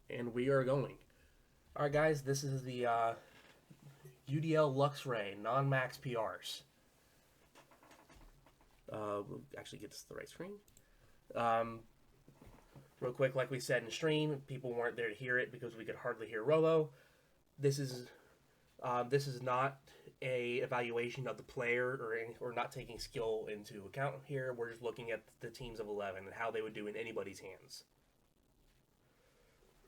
And we are going. All right, guys, this is the UDL Luxray Non-Max PRs. We'll actually get this to the right screen. Um, Real quick, like we said in stream, people weren't there to hear it because we could hardly hear Rollo. This is this is not a evaluation of the player or not taking skill into account here. We're just looking at the teams of 11 and how they would do in anybody's hands.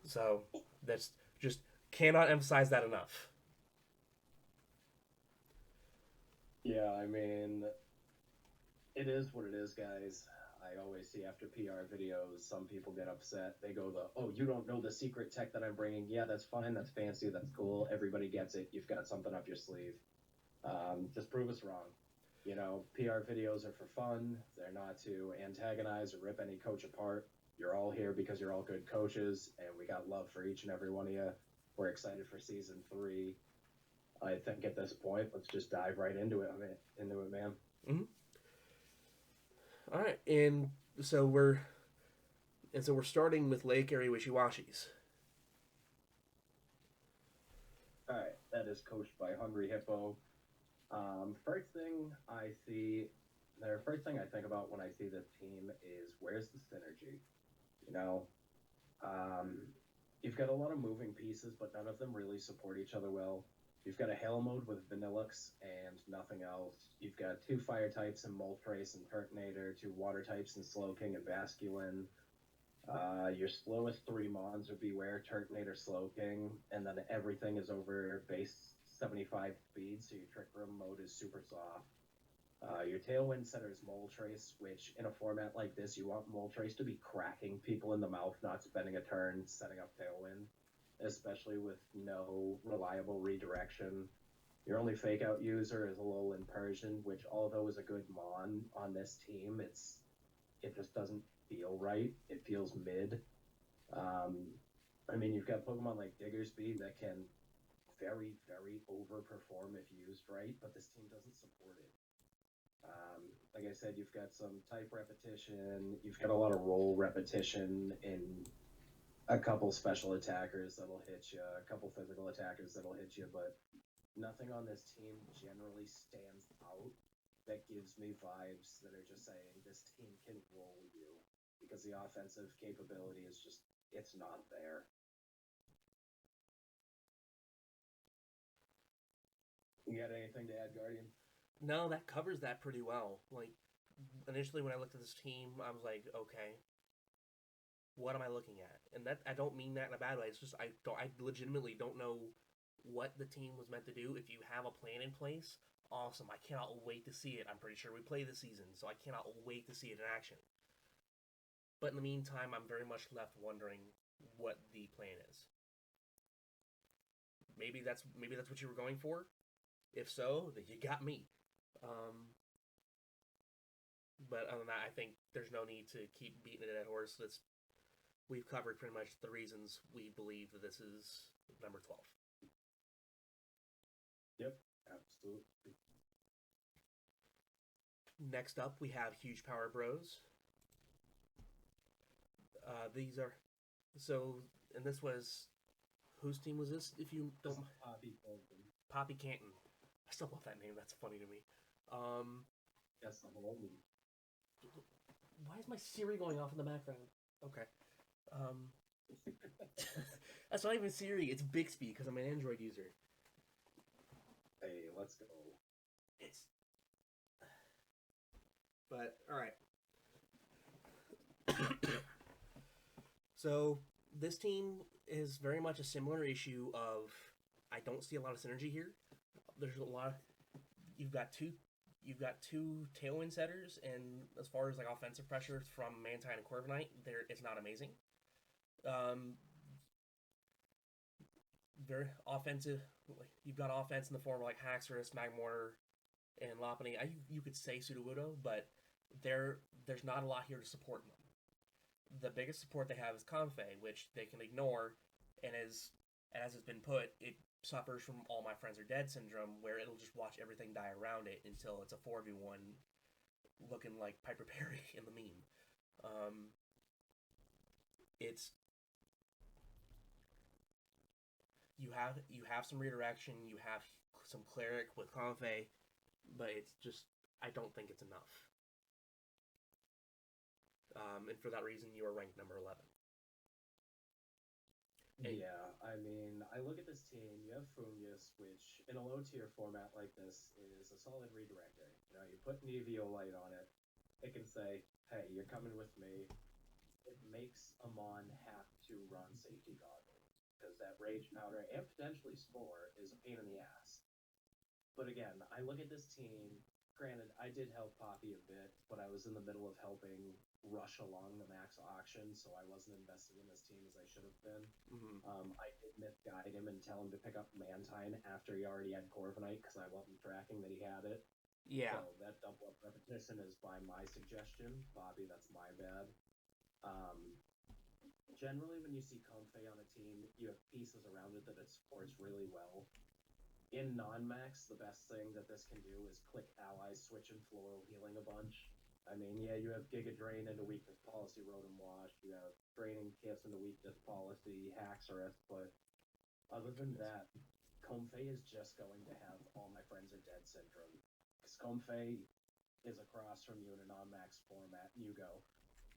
So that's just cannot emphasize that enough. Yeah, I mean, it is what it is, guys. I always see after PR videos, some people get upset. They go, "Oh, you don't know the secret tech that I'm bringing." Yeah, that's fine. That's fancy. That's cool. Everybody gets it. You've got something up your sleeve. Just prove us wrong. PR videos are for fun. They're not to antagonize or rip any coach apart. You're all here because you're all good coaches, and we got love for each and every one of you. We're excited for season 3. I think at this point, let's just dive right into it. Into it, man. Mm-hmm. All right, so we're starting with Lake Erie Wishiwashis. All right, that is coached by Hungry Hippo. First thing I see, the first thing I think about when I see this team is where's the synergy? You know, um, you've got a lot of moving pieces, but none of them really support each other well. You've got a Hail mode with Vanillix and nothing else. You've got 2 fire types in Moltres and Turtonator, 2 water types in Slowking and Basculin. Your slowest 3 mons are Beware, Turtonator, Slowking, and then everything is over base 75 speed, so your Trick Room mode is super soft. Your Tailwind setter is Moltres, which in a format like this, you want Moltres to be cracking people in the mouth, not spending a turn setting up Tailwind, especially with no reliable redirection. Your only fake out user is Alolan Persian, which although is a good mon on this team, it just doesn't feel right. It feels mid. Um, I mean, you've got Pokemon like Diggersby that can very, very overperform if used right, but this team doesn't support it. Like I said, you've got some type repetition, you've got a lot of roll repetition in a couple special attackers that'll hit you, a couple physical attackers that'll hit you, but nothing on this team generally stands out that gives me vibes that are just saying this team can roll you because the offensive capability is just it's not there. You got anything to add, Guardian? No, that covers that pretty well. Like initially when I looked at this team, I was like, okay, what am I looking at? And that I don't mean that in a bad way. It's just I legitimately don't know what the team was meant to do. If you have a plan in place, awesome. I cannot wait to see it. I'm pretty sure we play this season, so I cannot wait to see it in action. But in the meantime, I'm very much left wondering what the plan is. Maybe that's what you were going for. If so, then you got me. Um, but other than that, I think there's no need to keep beating a dead horse. We've covered pretty much the reasons we believe that this is number 12. Yep, absolutely. Next up, we have Huge Power Bros. These are so, and this was whose team was this? If you This don't, is Poppy Bolton. Poppy Canton. I still love that name. That's funny to me. Um, Yes, the whole league. why is my Siri going off in the background? Okay. Um, that's not even Siri. It's Bixby because I'm an Android user. Hey, let's go. It's but all right. So this team is very much a similar issue of I don't see a lot of synergy here. There's a lot. Of, you've got two. You've got 2 tailwind setters, and as far as like offensive pressure from Mantine and Corviknight, there it's not amazing. Um, very offensive. You've got offense in the form of like Haxorus, Magmortar, and Lopunny. You could say Sudowoodo, but there's not a lot here to support them. The biggest support they have is Comfey, which they can ignore, and as it's been put, it suffers from all my friends are dead syndrome, where it'll just watch everything die around it until it's a 4v1 looking like Piper Perry in the meme. Um, it's you have some redirection, you have some cleric with Confe, but it's just I don't think it's enough. And for that reason, you are ranked number 11. Yeah, I mean, I look at this team. You have Fungus, which in a low tier format like this is a solid redirector. You know, you put an Eviolite on it, it can say, "Hey, you're coming with me." It makes Amon have to run safety goggles because that Rage Powder and potentially Spore is a pain in the ass. But again, I look at this team. Granted, I did help Poppy a bit, but I was in the middle of helping rush along the max auction, so I wasn't invested in this team as I should have been. I did misguide him and tell him to pick up Mantine after he already had Corviknight because I wasn't tracking that he had it. Yeah. So that double up repetition is by my suggestion. Bobby, that's my bad. Generally, when you see Comfey on a team, you have pieces around it that it supports really well. In non-max, the best thing that this can do is click allies, switch and floral healing a bunch. I mean, yeah, you have Giga Drain into weakness policy, Rotom Wash. You have Draining Kiss into weakness policy, Haxorus. But other than that, Comfey is just going to have all my friends are dead syndrome. Because Comfey is across from you in a non-max format, and you go,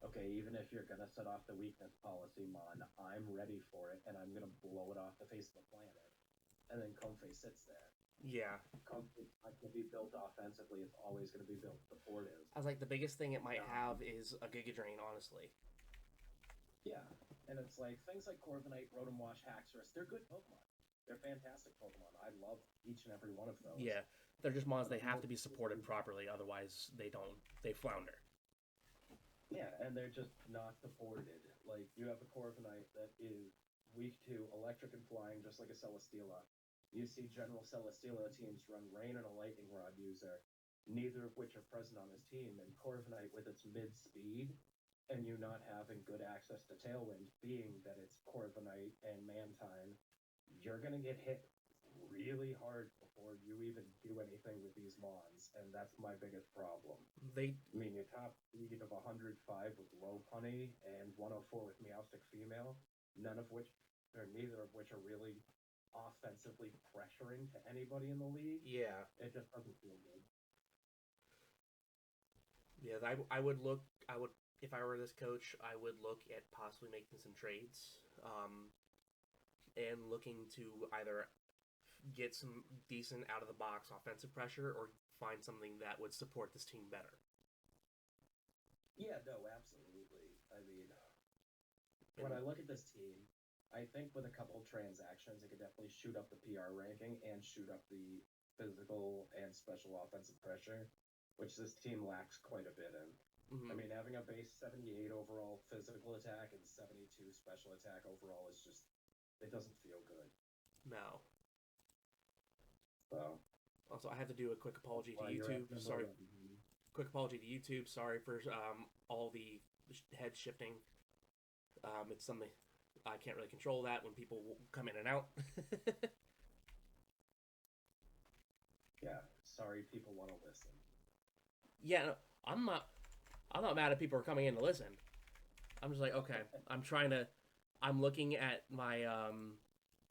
okay, even if you're going to set off the weakness policy, Mon, I'm ready for it, and I'm going to blow it off the face of the planet. And then Comfey sits there. Yeah. Comfey's not going to be built offensively. It's always going to be built supportive. I was like, the biggest thing it might have is a Giga Drain, honestly. Yeah. And it's like, things like Corviknight, Rotom Wash, Haxorus, they're good Pokemon. They're fantastic Pokemon. I love each and every one of those. Yeah. They're just mons, they have to be supported properly, otherwise they flounder. Yeah, and they're just not supported. Like, you have a Corviknight that is weak to electric and flying, just like a Celesteela. You see General Celesteela teams run Rain and a Lightning Rod user, neither of which are present on his team, and Corviknight with its mid-speed, and you not having good access to Tailwind, being that it's Corviknight and Mantine, you're going to get hit really hard before you even do anything with these mons, and that's my biggest problem. I mean, your top speed of 105 with Lopunny and 104 with Meowstic Female, neither of which are really offensively pressuring to anybody in the league. Yeah. It just doesn't feel good. Yeah, I would, if I were this coach, I would look at possibly making some trades, and looking to either get some decent out-of-the-box offensive pressure or find something that would support this team better. Yeah, no, absolutely. I mean, when I look at this team, I think with a couple transactions, it could definitely shoot up the PR ranking and shoot up the physical and special offensive pressure, which this team lacks quite a bit in. I mean, having a base 78 overall physical attack and 72 special attack overall is just, it doesn't feel good. No. So. Also, I have to do a quick apology to YouTube. Sorry. Quick apology to YouTube. Sorry for all the head shifting. It's something I can't really control that when people come in and out. Yeah, sorry people want to listen. Yeah, no, I'm not mad at people who are coming in to listen. I'm just like, okay, I'm looking at my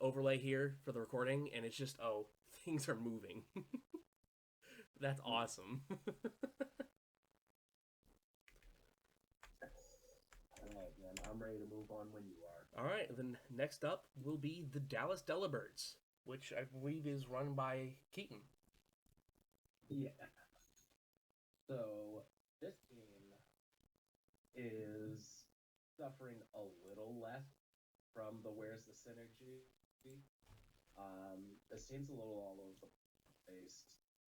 overlay here for the recording, and it's just, oh, things are moving. That's awesome. Alright, man, I'm ready to move on when you are. Alright, then next up will be the Dallas Delibirds, which I believe is run by Keaton. Yeah. So, this team is suffering a little less from the where's the synergy. This team's a little all over the place.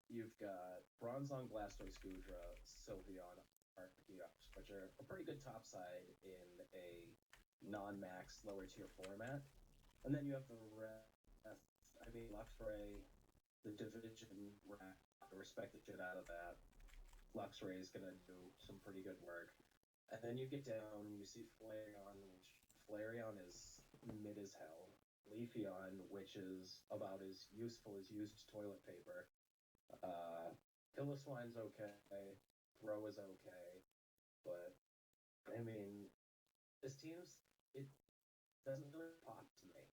You've got Bronzong, Blastoise, Goodra, Sylveon, Arceus, which are a pretty good topside in a non-max lower tier format. And then you have the rest. I mean, Luxray, the division, respect the shit out of that. Luxray is going to do some pretty good work. And then you get down and you see Flareon, which Flareon is mid as hell. Leafeon, which is about as useful as used toilet paper. Piloswine's okay. Throw is okay. But, I mean, this team's, it doesn't really pop to me.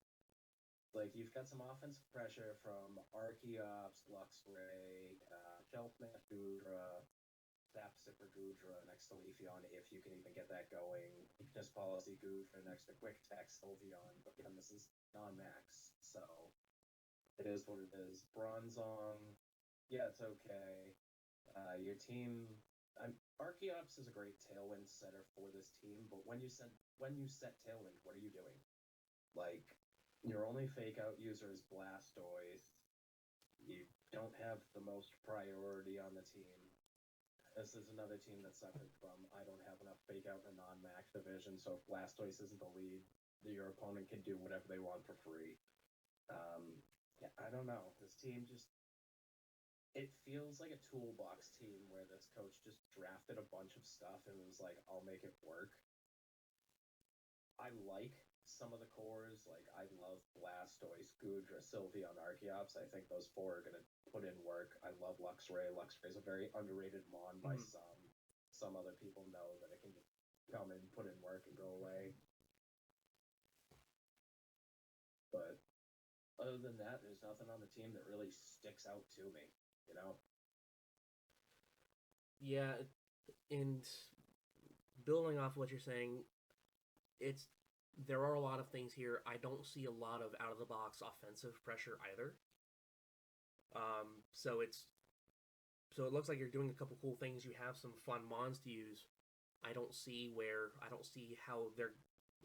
Like, you've got some offensive pressure from Archeops, Luxray, Shelfmat Gudra, Sapsipper Gudra next to Leafeon, if you can even get that going. Weakness Policy Gudra next to Quick Tech Sylveon, but again, this is non-max, so it is what it is. Bronzong, yeah, it's okay. Your team, Archeops is a great Tailwind setter for this team, but when you set Tailwind, what are you doing? Like, your only fake out user is Blastoise. You don't have the most priority on the team. This is another team that suffered from, I don't have enough fake out in the non-max division, so if Blastoise isn't the lead, your opponent can do whatever they want for free. Yeah, I don't know. This team just, it feels like a toolbox team where this coach just drafted a bunch of stuff and was like, I'll make it work. I like some of the cores. Like, I love Blastoise, Gudra, Sylveon, Archeops. I think those four are going to put in work. I love Luxray. Luxray is a very underrated mon by some. Some other people know that it can just come and put in work and go away. But other than that, there's nothing on the team that really sticks out to me, you know? Yeah, and building off what you're saying, there are a lot of things here. I don't see a lot of out of the box offensive pressure either. So it looks like you're doing a couple cool things. You have some fun mons to use. I don't see how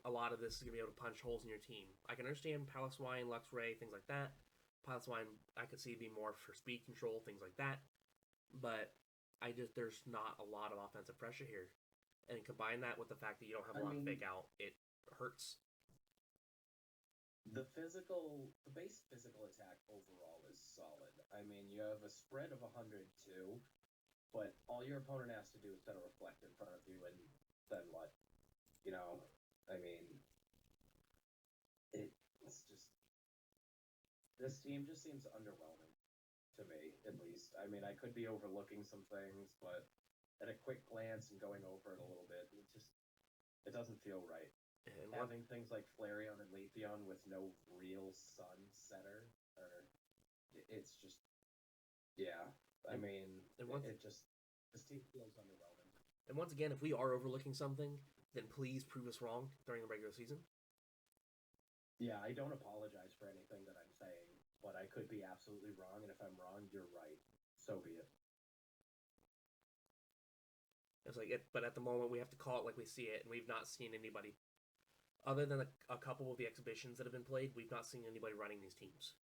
a lot of this is gonna be able to punch holes in your team. I can understand Piloswine, Luxray, things like that. Piloswine I could see be more for speed control, things like that. But there's not a lot of offensive pressure here. And combine that with the fact that you don't have a lot of fake out, it hurts. The base physical attack overall is solid. I mean, you have a spread of 102, but all your opponent has to do is set a reflect in front of you, and then what? You know, I mean, it's just, this team just seems underwhelming to me, at least. I mean, I could be overlooking some things, but at a quick glance and going over it a little bit, it doesn't feel right. And having things like Flareon and Leafeon with no real sun setter, it's just, yeah. I mean, this team feels underwhelming. And once again, if we are overlooking something, then please prove us wrong during the regular season. Yeah, I don't apologize for anything that I'm saying, but I could be absolutely wrong, and if I'm wrong, you're right. So be it. It's like, but at the moment, we have to call it like we see it, and we've not seen anybody. Other than a couple of the exhibitions that have been played, we've not seen anybody running these teams.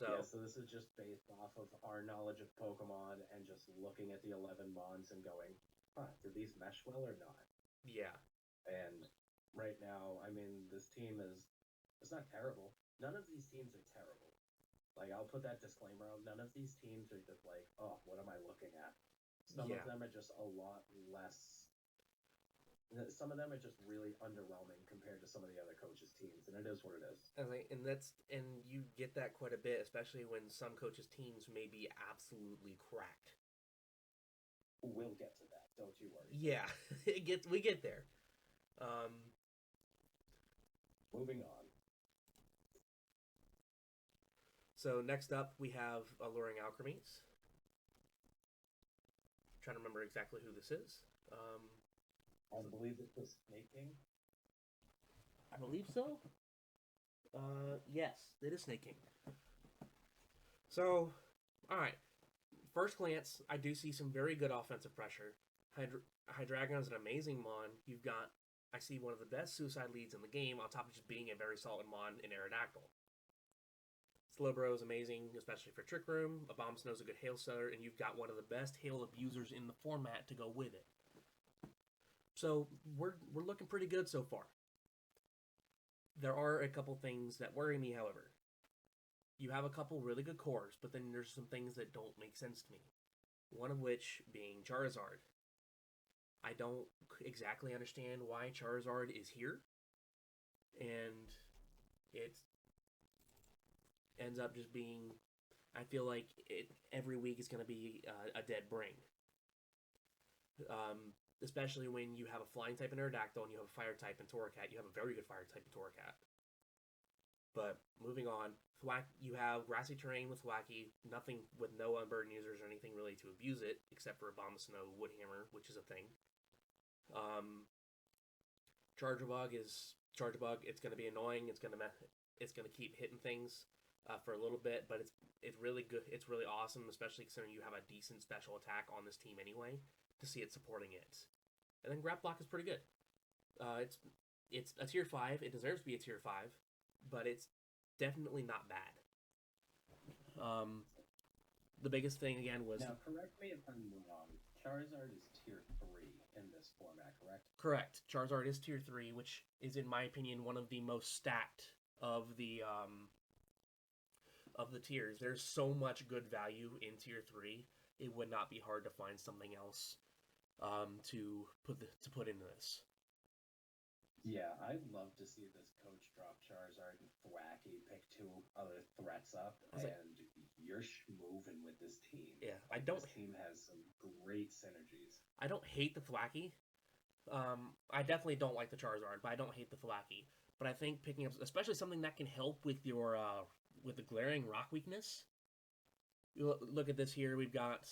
So this is just based off of our knowledge of Pokemon and just looking at the 11 mons and going, do these mesh well or not? Yeah. And right now, I mean, this team it's not terrible. None of these teams are terrible. Like, I'll put that disclaimer out. None of these teams are just like, oh, what am I looking at? Some of them are just a lot less. Some of them are just really underwhelming compared to some of the other coaches' teams, and it is what it is. And you get that quite a bit, especially when some coaches' teams may be absolutely cracked. We'll get to that, don't you worry. Yeah, we get there. Moving on. So next up, we have Alluring Alcremie. Trying to remember exactly who this is. I believe it's the Snake King. I believe so. Yes, it is Snake King. So, all right. First glance, I do see some very good offensive pressure. Hydreigon is an amazing mon. I see one of the best suicide leads in the game, on top of just being a very solid mon in Aerodactyl. Slowbro is amazing, especially for Trick Room. Abomasnow is a good hail setter, and you've got one of the best hail abusers in the format to go with it. So we're looking pretty good so far. There are a couple things that worry me, however. You have a couple really good cores, but then there's some things that don't make sense to me. One of which being Charizard. I don't exactly understand why Charizard is here. And it ends up just being, I feel like every week is going to be a dead bring. Especially when you have a flying type in Aerodactyl and you have a fire type in Torracat. You have a very good fire type in Torracat. But moving on, you have grassy terrain with Thwackey, nothing with no unburden users or anything really to abuse it, except for a Bomb of Snow Woodhammer, which is a thing. Charjabug. It's going to be annoying. It's going to keep hitting things for a little bit, but it's really good. It's really awesome, especially considering you have a decent special attack on this team anyway, to see it supporting it. And then Grab Block is pretty good. It's a tier 5. It deserves to be a tier 5, but it's definitely not bad. The biggest thing again was... Now, correct me if I'm wrong. Charizard is tier 3 in this format, correct? Correct. Charizard is tier 3, which is, in my opinion, one of the most stacked of the tiers. There's so much good value in tier 3. It would not be hard to find something else to put into this. Yeah, I'd love to see this coach drop Charizard and Thwackey, pick 2 other threats up, and you're moving with this team. Yeah, This team has some great synergies. I don't hate the Thwackey. I definitely don't like the Charizard, but I don't hate the Thwackey. But I think picking up, especially something that can help with your with the glaring rock weakness. You look at this here. We've got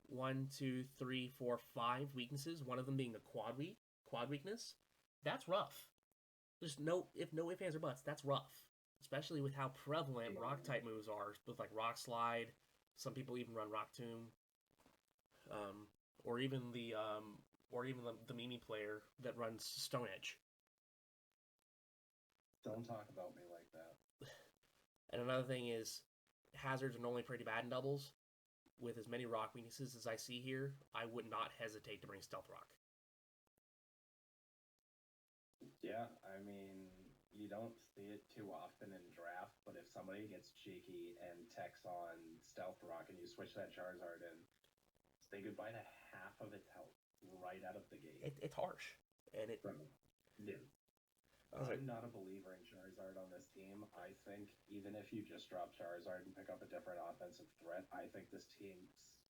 1, 2, 3, 4, 5 weaknesses. One of them being the quad weakness. That's rough. There's no ifs, ands, or buts. That's rough, especially with how prevalent rock type moves are, with like Rock Slide. Some people even run Rock Tomb, or even the Mimi player that runs Stone Edge. Don't talk about me like that. And another thing is, hazards are normally pretty bad in doubles. With as many rock weaknesses as I see here, I would not hesitate to bring Stealth Rock. Yeah, I mean, you don't see it too often in draft, but if somebody gets cheeky and techs on Stealth Rock and you switch that Charizard in, say goodbye to half of its health right out of the gate. It's harsh. And I'm not a believer in Charizard on this team. I think even if you just drop Charizard and pick up a different offensive threat, I think this team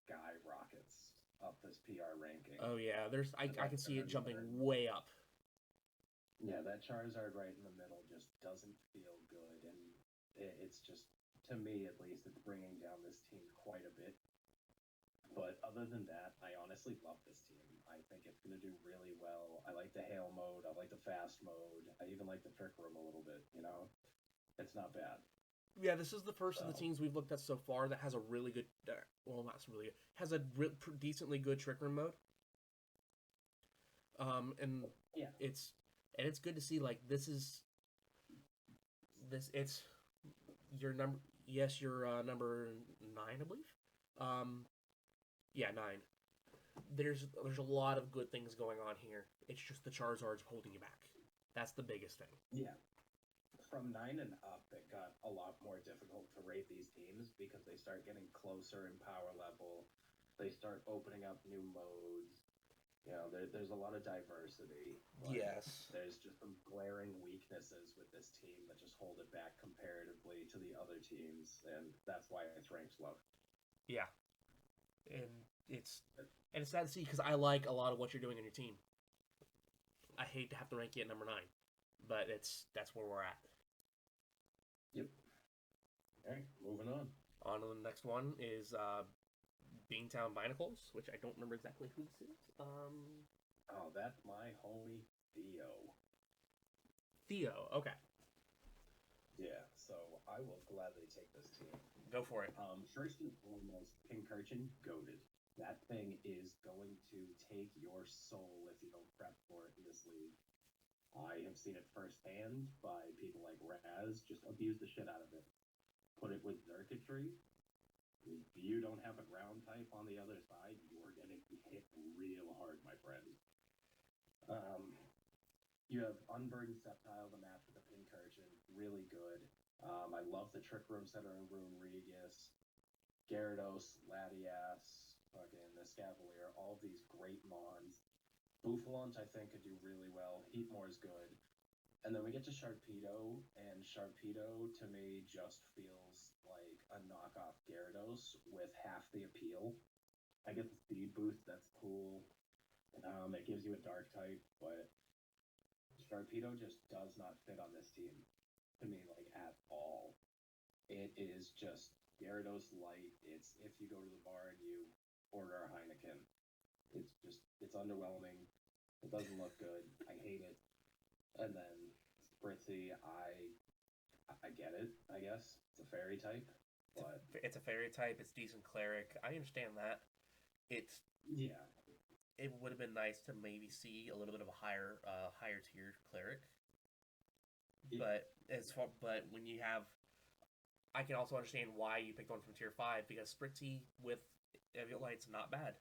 skyrockets up this PR ranking. Oh yeah, I can see it jumping way up. Yeah, that Charizard right in the middle just doesn't feel good, and it's just, to me at least, it's bringing down this team quite a bit. But other than that, I honestly love this team. I think it's going to do really well. I like the hail mode. I like the fast mode. I even like the trick room a little bit, you know? It's not bad. Yeah, this is the first of the teams we've looked at so far that has a really good, has a decently good trick room mode. And yeah, it's good to see, like, it's your number, you're number 9, I believe. Yeah, 9. There's a lot of good things going on here. It's just the Charizard's holding you back. That's the biggest thing. Yeah. From 9 and up, it got a lot more difficult to rate these teams because they start getting closer in power level. They start opening up new modes. You know, there's a lot of diversity. Yes. There's just some glaring weaknesses with this team that just hold it back comparatively to the other teams, and that's why it's ranked low. Yeah. And it's sad to see because I like a lot of what you're doing on your team. I hate to have to rank you at number 9, but that's where we're at. Yep. All right, moving on. On to the next one is Beantown Binacles, which I don't remember exactly who this is. Oh, that's my homie Theo. Theo, okay. Yeah, so I will gladly take this team. Go for it. First and foremost, Pincurchin goated. That thing is going to take your soul if you don't prep for it in this league. I have seen it firsthand by people like Raz just abuse the shit out of it. Put it with Xurkitree. If you don't have a ground type on the other side, you are getting hit real hard, my friend. You have Unburdened Sceptile to match with the Pincurchin. Really good. I love the Trick Room Setter and Rune Regis. Gyarados, Latias, fucking Escavalier, all of these great mons. Bouffalante, I think, could do really well. Heatmore is good. And then we get to Sharpedo, and Sharpedo, to me, just feels like a knockoff Gyarados with half the appeal. I get the speed boost, that's cool. It gives you a dark type, but Sharpedo just does not fit on this team. to me like at all. It is just Gyarados light. It's if you go to the bar and you order a Heineken. It's underwhelming. It doesn't look good. I hate it. And then Spritzy, I get it, I guess. It's a fairy type. But it's a fairy type, it's decent cleric. I understand that. It would have been nice to maybe see a little bit of a higher tier cleric. But when you have, I can also understand why you picked one from tier 5, because Spritzy with Eviolite's not bad.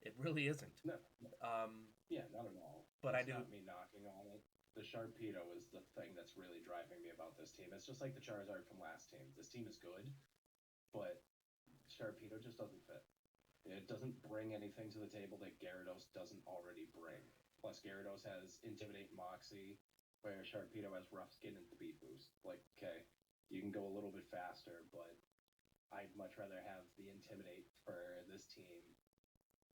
It really isn't. No. Not at all. But it's not me knocking on it. The Sharpedo is the thing that's really driving me about this team. It's just like the Charizard from last team. This team is good, but Sharpedo just doesn't fit. It doesn't bring anything to the table that Gyarados doesn't already bring. Plus, Gyarados has Intimidate and Moxie, where Sharpedo has Rough Skin and Speed Boost. Like, okay, you can go a little bit faster, but I'd much rather have the Intimidate for this team.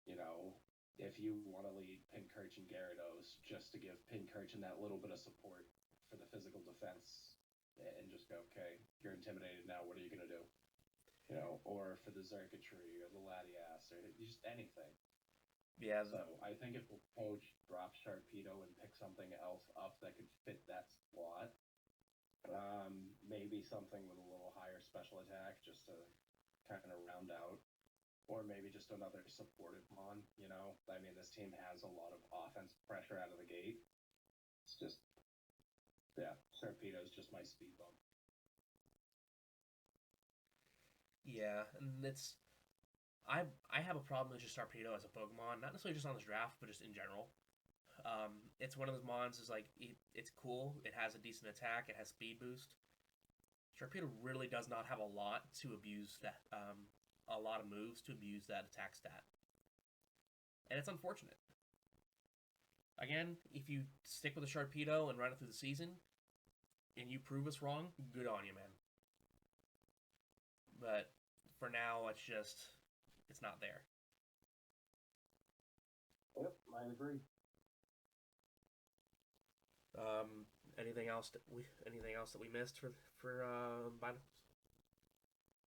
You know, if you want to lead Pincurch and Gyarados, just to give Pincurch that little bit of support for the physical defense, and just go, okay, you're intimidated now, what are you going to do? You know, or for the Xurkitree or the Latias or just anything. Yeah. So I think if the coach drops Sharpedo and picks something else up that could fit that slot, maybe something with a little higher special attack just to kind of round out. Or maybe just another supportive mon, you know? I mean, this team has a lot of offense pressure out of the gate. It's just, Sharpedo is just my speed bump. Yeah, and I have a problem with just Sharpedo as a Pokemon, not necessarily just on this draft, but just in general. It's one of those mons is like, it's cool, it has a decent attack, it has speed boost. Sharpedo really does not have a lot to abuse that, a lot of moves to abuse that attack stat. And it's unfortunate. Again, if you stick with a Sharpedo and run it through the season, and you prove us wrong, good on you, man. But for now, it's not there. Yep, I agree. Anything else that we missed for Binacles?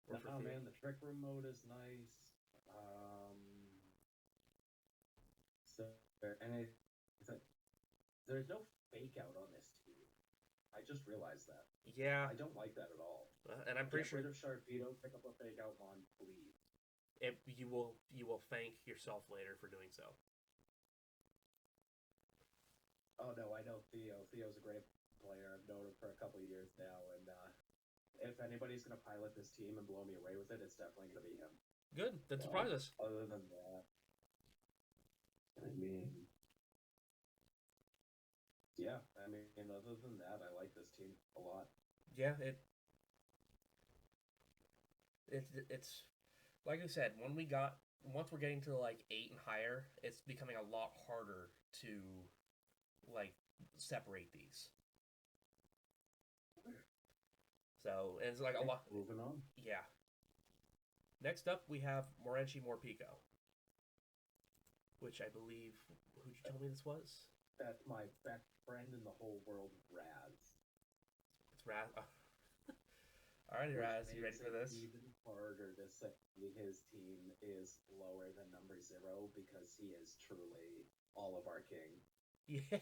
No, man, the Trick Room mode is nice. There's no fake out on this team. I just realized that. Yeah. I don't like that at all. And I'm pretty sure. Get rid of Sharpedo, pick up a fake out mon, please. You will thank yourself later for doing so. Oh no, I know Theo. Theo's a great player. I've known him for a couple of years now, and if anybody's gonna pilot this team and blow me away with it, it's definitely gonna be him. Good. Then surprise us. Other than that, I mean, other than that, I like this team a lot. Yeah, it's like I said, once we're getting to like 8 and higher, it's becoming a lot harder to like separate these. So it's like a lot. Moving on. Yeah. Next up, we have Morenci Morpeko, which I believe. Who'd you tell me this was? That's my best friend in the whole world, Raz. It's Raz. Alrighty, Raz, you ready for this? Even harder to say his team is lower than number 0 because he is truly all of our king. Yeah.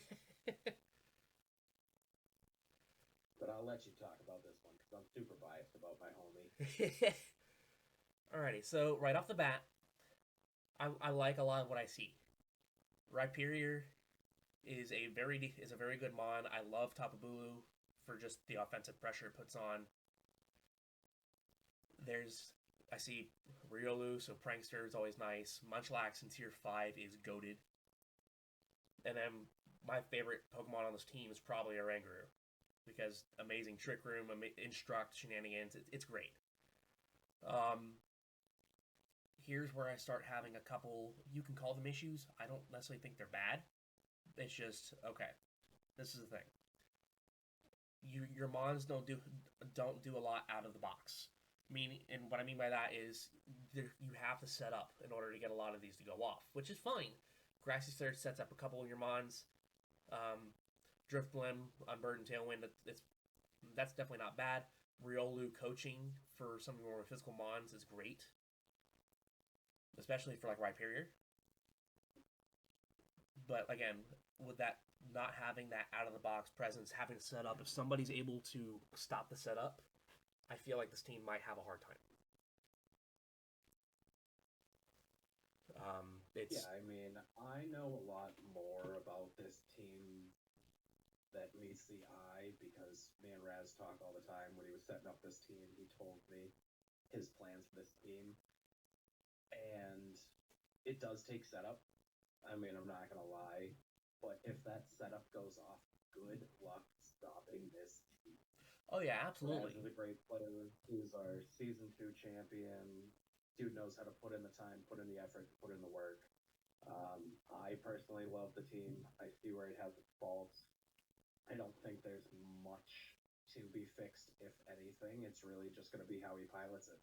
But I'll let you talk about this one because I'm super biased about my homie. Alrighty, so right off the bat, I like a lot of what I see. Rhyperior is a very good mon. I love Tapu Bulu for just the offensive pressure it puts on. I see Riolu, so Prankster is always nice. Munchlax in tier 5 is goated. And then my favorite Pokemon on this team is probably Oranguru, because amazing Trick Room, Instruct, Shenanigans, it's great. Here's where I start having a couple, you can call them issues. I don't necessarily think they're bad. It's just, okay, this is the thing. Your mons don't do a lot out of the box. And what I mean by that is you have to set up in order to get a lot of these to go off, which is fine. Grassy Surge sets up a couple of your mons. Driftblim, Unburdened Tailwind, That's definitely not bad. Riolu coaching for some more physical mons is great, especially for like Rhyperior. But again, with that not having that out of the box presence, having to set up, if somebody's able to stop the setup, I feel like this team might have a hard time. Yeah, I mean, I know a lot more about this team that meets the eye because me and Raz talk all the time. When he was setting up this team, he told me his plans for this team, and it does take setup. I mean, I'm not gonna lie, but if that setup goes off, good luck stopping this team. Oh yeah, absolutely. Raz is a great player. He's our season 2 champion. Dude knows how to put in the time, put in the effort, put in the work. I personally love the team. I see where it has its faults. I don't think there's much to be fixed, if anything. It's really just going to be how he pilots it.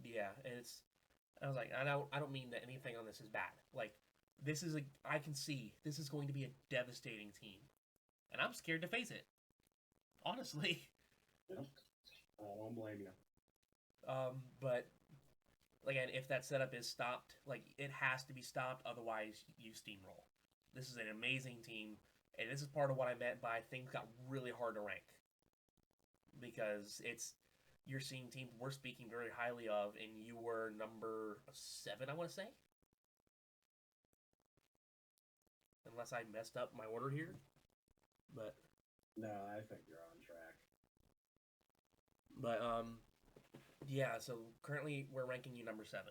Yeah, and I was like, I don't mean that anything on this is bad. Like, this is I can see this is going to be a devastating team, and I'm scared to face it. Honestly. Yeah. I don't blame you. But again, if that setup is stopped, like it has to be stopped, otherwise you steamroll. This is an amazing team, and this is part of what I meant by things got really hard to rank. Because you're seeing teams we're speaking very highly of, and you were number 7, I want to say. Unless I messed up my order here. But no, I think you're on track. But yeah, so currently we're ranking you number 7.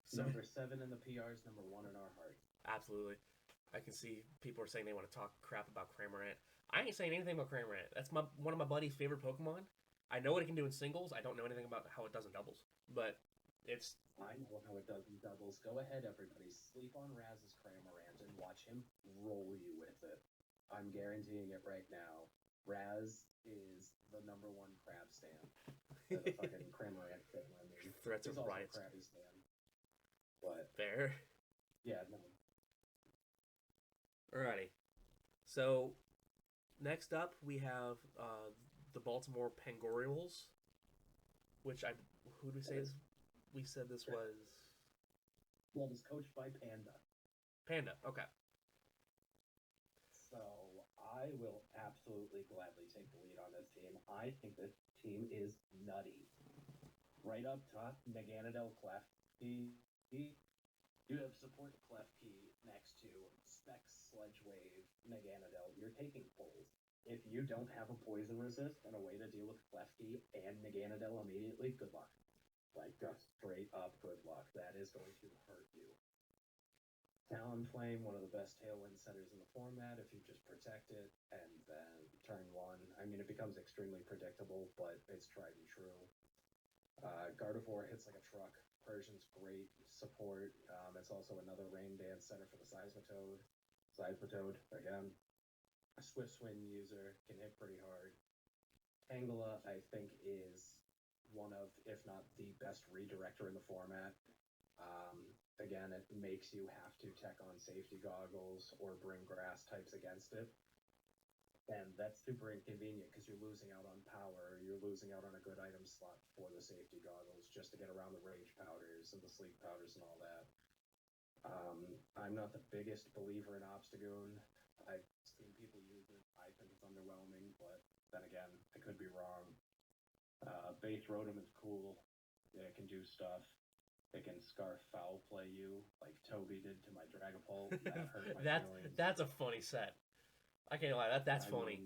So, number 7 in the PRs, number 1 in our hearts. Absolutely. I can see people are saying they want to talk crap about Cramorant. I ain't saying anything about Cramorant. That's one of my buddy's favorite Pokemon. I know what it can do in singles. I don't know anything about how it does in doubles. But it's... I know how it does in doubles. Go ahead, everybody. Sleep on Raz's Cramorant and watch him roll you with it. I'm guaranteeing it right now. Raz is the number 1 crab stand. The fucking Cramorant thing. I mean, Threats of riots. Krabby stand. But fair. Yeah, no. Alrighty. So next up we have the Baltimore Pangorioles, which who did we say this? We said this was. Well, it was coached by Panda. Panda. Okay. So I will absolutely gladly take the lead on this team. I think this team is nutty. Right up top, Naganadel Klefki. You have support Klefki next to Specs, Sledgewave, Naganadel. You're taking pulls. If you don't have a poison resist and a way to deal with Klefki and Naganadel immediately, good luck. Like, just straight up good luck. That is going to hurt you. Talonflame, one of the best tailwind setters in the format if you just protect it, and then turn 1. I mean, it becomes extremely predictable, but it's tried and true. Gardevoir hits like a truck. Persian's great support. It's also another Rain Dance setter for the Seismitoad. Seismitoad, again, a Swift Swing user, can hit pretty hard. Tangela, I think, is one of, if not the best redirector in the format. Again, it makes you have to tech on safety goggles or bring grass types against it. And that's super inconvenient because you're losing out on power, you're losing out on a good item slot for the safety goggles just to get around the rage powders and the sleep powders and all that. I'm not the biggest believer in Obstagoon. I've seen people use it. I think it's underwhelming, but then again, I could be wrong. Base Rotom is cool. It can do stuff. It can Scarf Foul play you like Toby did to my Dragapult. That hurt my feelings. That's a funny set. I can't lie. That's funny.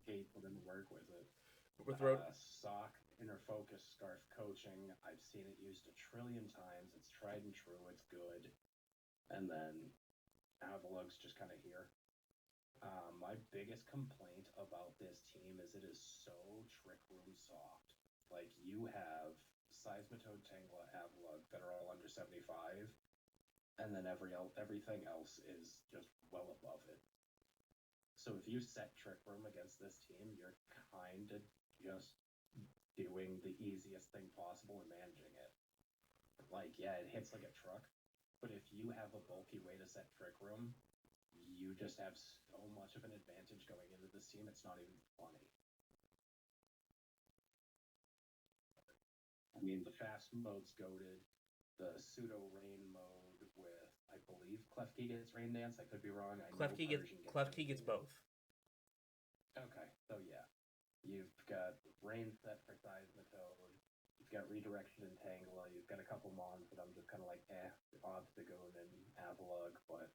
Kate put in the work with it. With Sock, Inner Focus, Scarf Coaching. I've seen it used a trillion times. It's tried and true. It's good. And then Avalug's just kind of here. My biggest complaint about this team is it is so Trick Room soft. Like, you have Seismitoad, Tangela, Avalug that are all under 75, and then everything else is just well above it. So if you set Trick Room against this team, you're kind of just doing the easiest thing possible and managing it. Like, yeah, it hits like a truck, but if you have a bulky way to set Trick Room, you just have so much of an advantage going into this team, it's not even funny. I mean, the fast mode's goated. The pseudo rain mode with, I believe, Klefki gets rain dance. I could be wrong. Klefki gets both. Okay, so yeah, you've got rain set for Seismitoad. You've got redirection and Tangela. You've got a couple mons that I'm just kind of like, Obstagoon and Avalugg. But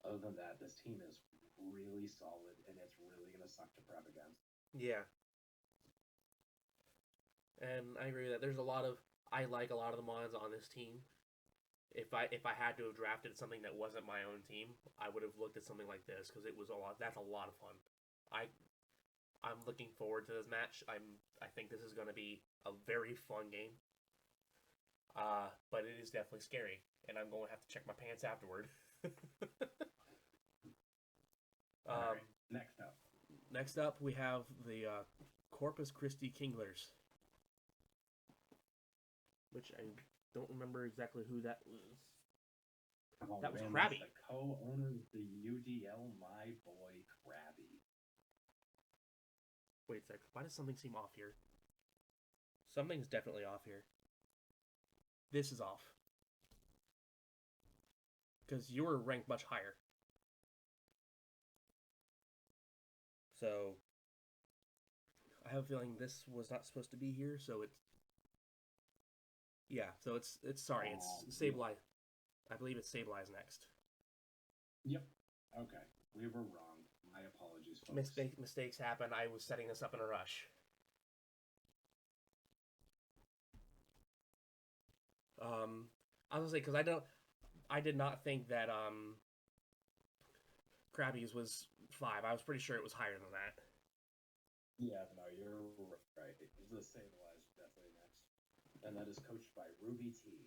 other than that, this team is really solid, and it's really gonna suck to prep against. Yeah. And I agree with that. I like a lot of the mons on this team. If I had to have drafted something that wasn't my own team, I would have looked at something like this because it was a lot. That's a lot of fun. I'm looking forward to this match. I think this is going to be a very fun game. But it is definitely scary, and I'm going to have to check my pants afterward. All right, Next up, we have the Corpus Christi Kinglers, which I don't remember exactly who that was. Oh, that was man, Krabby. The co-owner of the UDL, my boy Krabby. Wait a sec. Why does something seem off here? Something's definitely off here. This is off. Because you were ranked much higher. So, I have a feeling this was not supposed to be here, so it's... Yeah, so it's sorry, it's Sableye. I believe it's Sableye next. Yep. Okay. We were wrong. My apologies, folks. Mistakes happen. I was setting this up in a rush. I was gonna say, because I did not think that Krabby's was 5. I was pretty sure it was higher than that. Yeah, no, you're right. The Sableye is definitely next. And that is coached by Ruby T.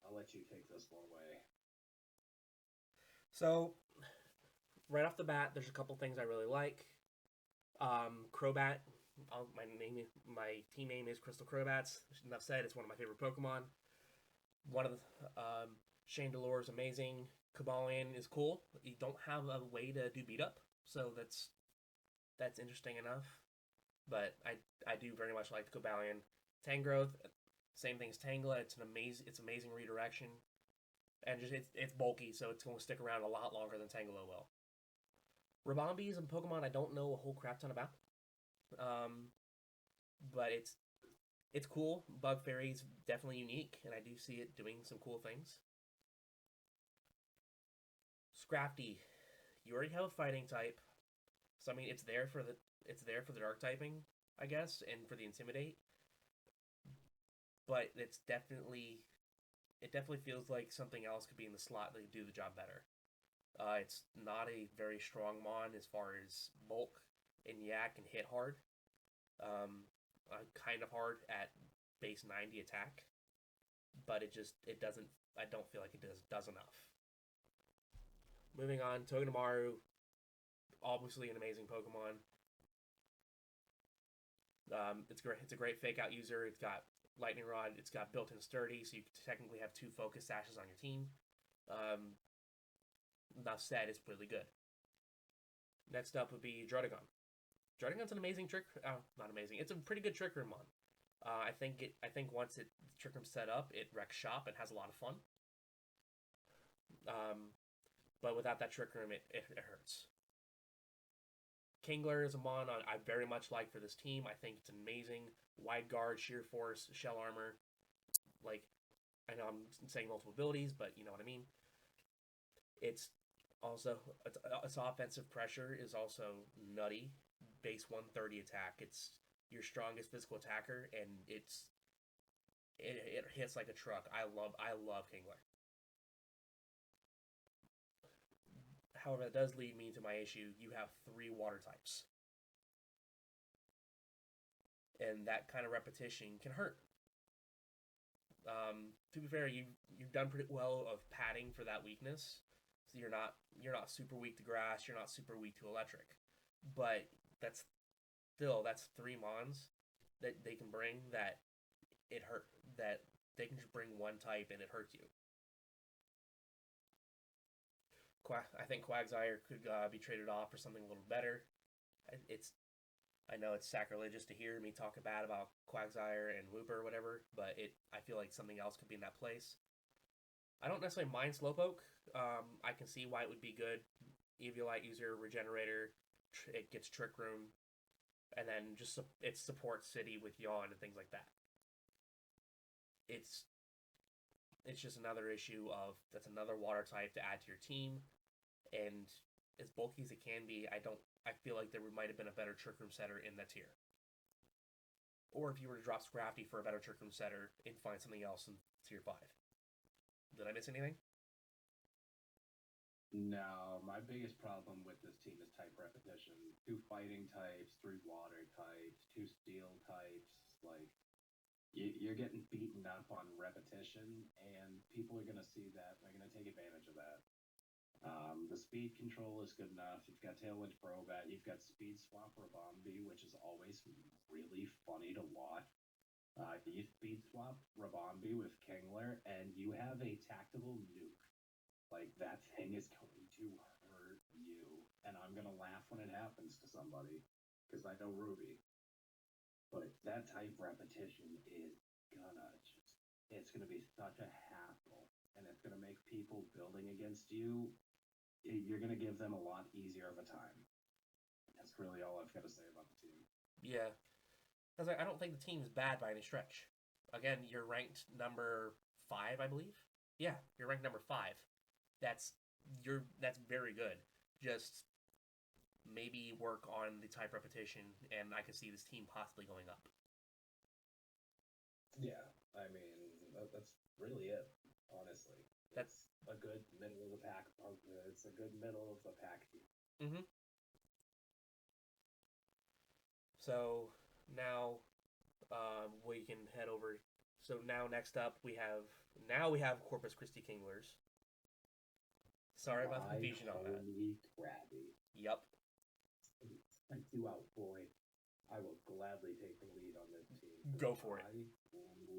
I'll let you take this one away. So, right off the bat, there's a couple things I really like. Crobat. My team name is Crystal Crobats. Enough said, it's one of my favorite Pokemon. One of the Chandelure is amazing. Cobalion is cool. You don't have a way to do beat up, so that's interesting enough. But I do very much like the Cobalion. Tangrowth, same thing as Tangela. It's amazing redirection, and just it's bulky, so it's going to stick around a lot longer than Tangela will. Ribombee is a Pokemon I don't know a whole crap ton about, but it's cool. Bug Fairy's definitely unique, and I do see it doing some cool things. Scrafty, you already have a fighting type, so I mean it's there for the dark typing, I guess, and for the Intimidate. But it definitely feels like something else could be in the slot that could do the job better. It's not a very strong mon as far as bulk and yak and hit hard. Kind of hard at base 90 attack, but it doesn't. I don't feel like it does enough. Moving on, Togedemaru, obviously an amazing Pokemon. It's great. It's a great fake out user. It's got Lightning Rod. It's got built-in Sturdy, so you technically have 2 Focus Sashes on your team. Enough said, it's really good. Next up would be Druddigon. Druddigon's an amazing trick. Not amazing. It's a pretty good Trick Room mon. I think once the Trick Room's set up, it wrecks shop and has a lot of fun. But without that Trick Room, it hurts. Kingler is a mon I very much like for this team. I think it's amazing. Wide Guard, Sheer Force, Shell Armor. Like, I know I'm saying multiple abilities, but you know what I mean. It's also, its offensive pressure is also nutty. Base 130 attack. It's your strongest physical attacker, and it hits like a truck. I love Kingler. However, that does lead me to my issue. You have 3 water types. And that kind of repetition can hurt. To be fair, you've done pretty well of padding for that weakness. So you're not super weak to grass, you're not super weak to electric. But that's 3 mons that they can bring that they can just bring one type and it hurts you. I think Quagsire could be traded off for something a little better. I know it's sacrilegious to hear me talk bad about Quagsire and Wooper or whatever, but I feel like something else could be in that place. I don't necessarily mind Slowpoke. I can see why it would be good. Eviolite user, Regenerator, it gets Trick Room, and then just it supports City with Yawn and things like that. It's just another issue of that's another water type to add to your team, and as bulky as it can be, I feel like there might have been a better Trick Room setter in that tier. Or if you were to drop Scrafty for a better Trick Room setter and find something else in tier 5. Did I miss anything? No, my biggest problem with this team is type repetition. 2 fighting types, 3 water types, 2 steel types. Like, you're getting beaten up on repetition, and people are going to see that. They're going to take advantage of that. The speed control is good enough. You've got Tailwind Crobat. You've got Speed Swap Rabombi, which is always really funny to watch. You Speed Swap Rabombi with Kingler, and you have a tactical nuke. Like, that thing is going to hurt you. And I'm going to laugh when it happens to somebody, because I know Ruby. But that type repetition is it's going to be such a hassle. And it's going to make people building against you, you're going to give them a lot easier of a time. That's really all I've got to say about the team. Yeah. Because I don't think the team is bad by any stretch. Again, you're ranked number 5, I believe. Yeah, you're ranked number 5. That's very good. Just maybe work on the type repetition, and I could see this team possibly going up. Yeah, I mean, that's really it, honestly. That's a good middle of the pack. It's a good middle of the pack team. Mm-hmm. So now we can head over. So now next up we have Corpus Christi Kinglers. Sorry about the confusion on that. Crabby. Yep. Thank you out, boy. I will gladly take the lead on this team. Go for it. I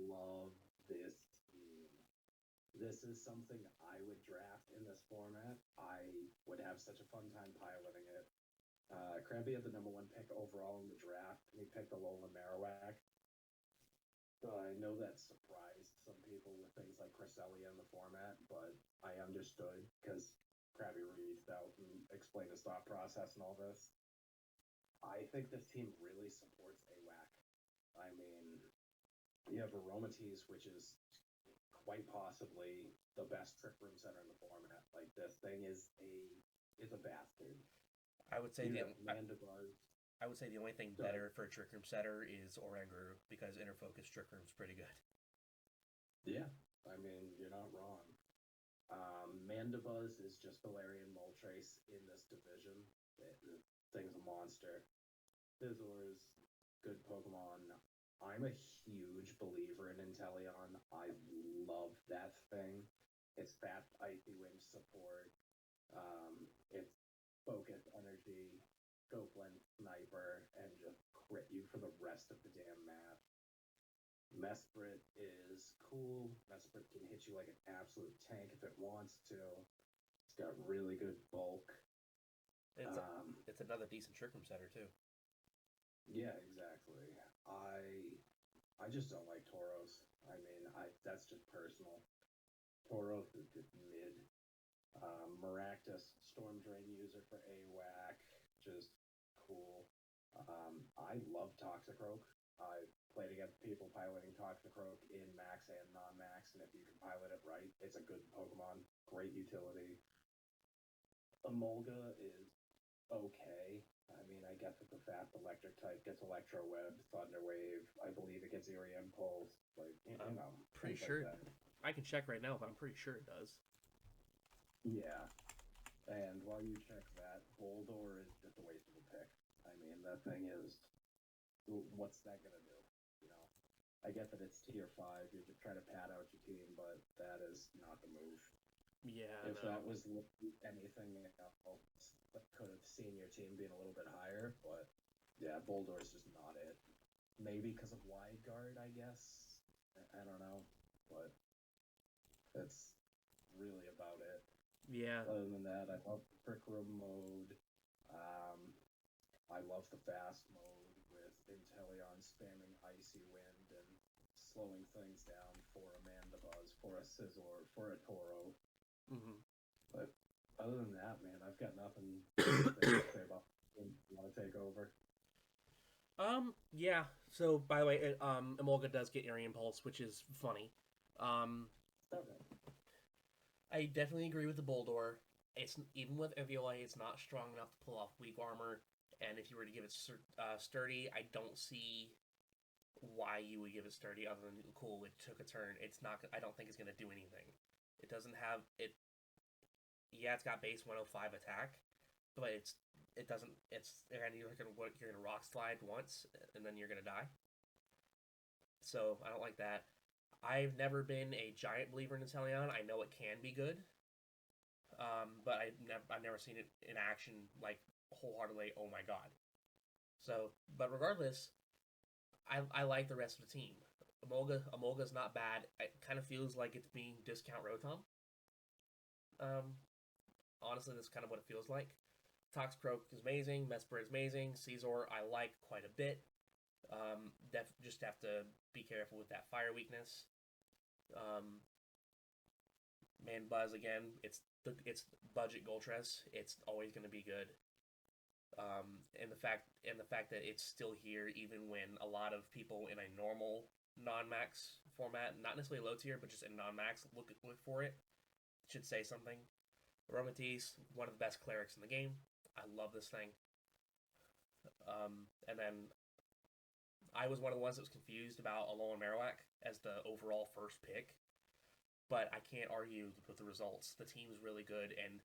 love this team. This is something I would draft in this format. I would have such a fun time piloting it. Krabby had the number 1 pick overall in the draft, and he picked Alolan Marowak. So I know that surprised some people with things like Cresselia in the format, but I understood because Krabby reached out and explained his thought process and all this. I think this team really supports AWAC. I mean, you have Aromatisse, which is quite possibly the best Trick Room center in the format. Like, this thing is a bastard. I would say the only thing Sorry. better for a Trick Room setter is Oranguru, because Inner Focus Trick Room's pretty good. Yeah, I mean, you're not wrong. Mandibuzz is just Galarian Moltres in this division. The thing's a monster. Fizzler's good Pokemon. I'm a huge believer in Inteleon. I love that thing. It's fast Icy Wind support. It's focus energy, scope lens sniper, and just crit you for the rest of the damn match. Mesprit is cool. Mesprit can hit you like an absolute tank if it wants to. It's got really good bulk. It's another decent Trick Room setter too. Yeah, exactly. I just don't like Tauros. I mean, that's just personal. Tauros is just mid. Maractus, Storm Drain user for AWAC, just cool. I love Toxicroak. I played against people piloting Toxicroak in Max and Non-Max, and if you can pilot it right, it's a good Pokemon. Great utility. Emolga is okay. I mean, I get that the fast electric type gets Electro Web, Thunder Wave. I believe it gets Erie Impulse. Like, pretty sure. Like I can check right now, but I'm pretty sure it does. Yeah. And while you check that, Boldor is just a waste of a pick. I mean, that thing is, what's that going to do? You know, I get that it's tier 5, you're just trying to pad out your team, but that is not the move. Yeah. If that was anything else, that could have seen your team being a little bit higher, but yeah, Boldor is just not it. Maybe because of Wide Guard, I guess. I don't know, but that's really about it. Yeah. Other than that, I love the Trick Room mode. Um, I love the fast mode with Inteleon spamming Icy Wind and slowing things down for a Mandibuzz, for a Scizor, for a Toro. Mm-hmm. But other than that, man, I've got nothing to say about it. You want to take over? Yeah. So, by the way, Emolga does get Erie Impulse, which is funny. Um, Okay. I definitely agree with the Boldor. It's even with Evioli, it's not strong enough to pull off weak armor. And if you were to give it sturdy, I don't see why you would give it sturdy other than cool. It took a turn. It's not. I don't think it's gonna do anything. It doesn't have it. Yeah, it's got base 105 attack, but it doesn't. It's and you're gonna rock slide once and then you're gonna die. So I don't like that. I've never been a giant believer in Inteleon. I know it can be good, but I've never seen it in action like wholeheartedly. Oh my god! So, but regardless, I like the rest of the team. Amolga's not bad. It kind of feels like it's being discount Rotom. Um, honestly, that's kind of what it feels like. Toxicroak is amazing. Mesper is amazing. Caesar I like quite a bit. Just have to be careful with that fire weakness. Um, Man Buzz again. It's budget Goltress. It's always going to be good. And the fact that it's still here even when a lot of people in a normal non-max format, not necessarily low tier, but just in non-max, look for it, should say something. Aromatisse, one of the best clerics in the game. I love this thing. And then I was one of the ones that was confused about Alolan Marowak as the overall first pick, but I can't argue with the results. The team's really good, and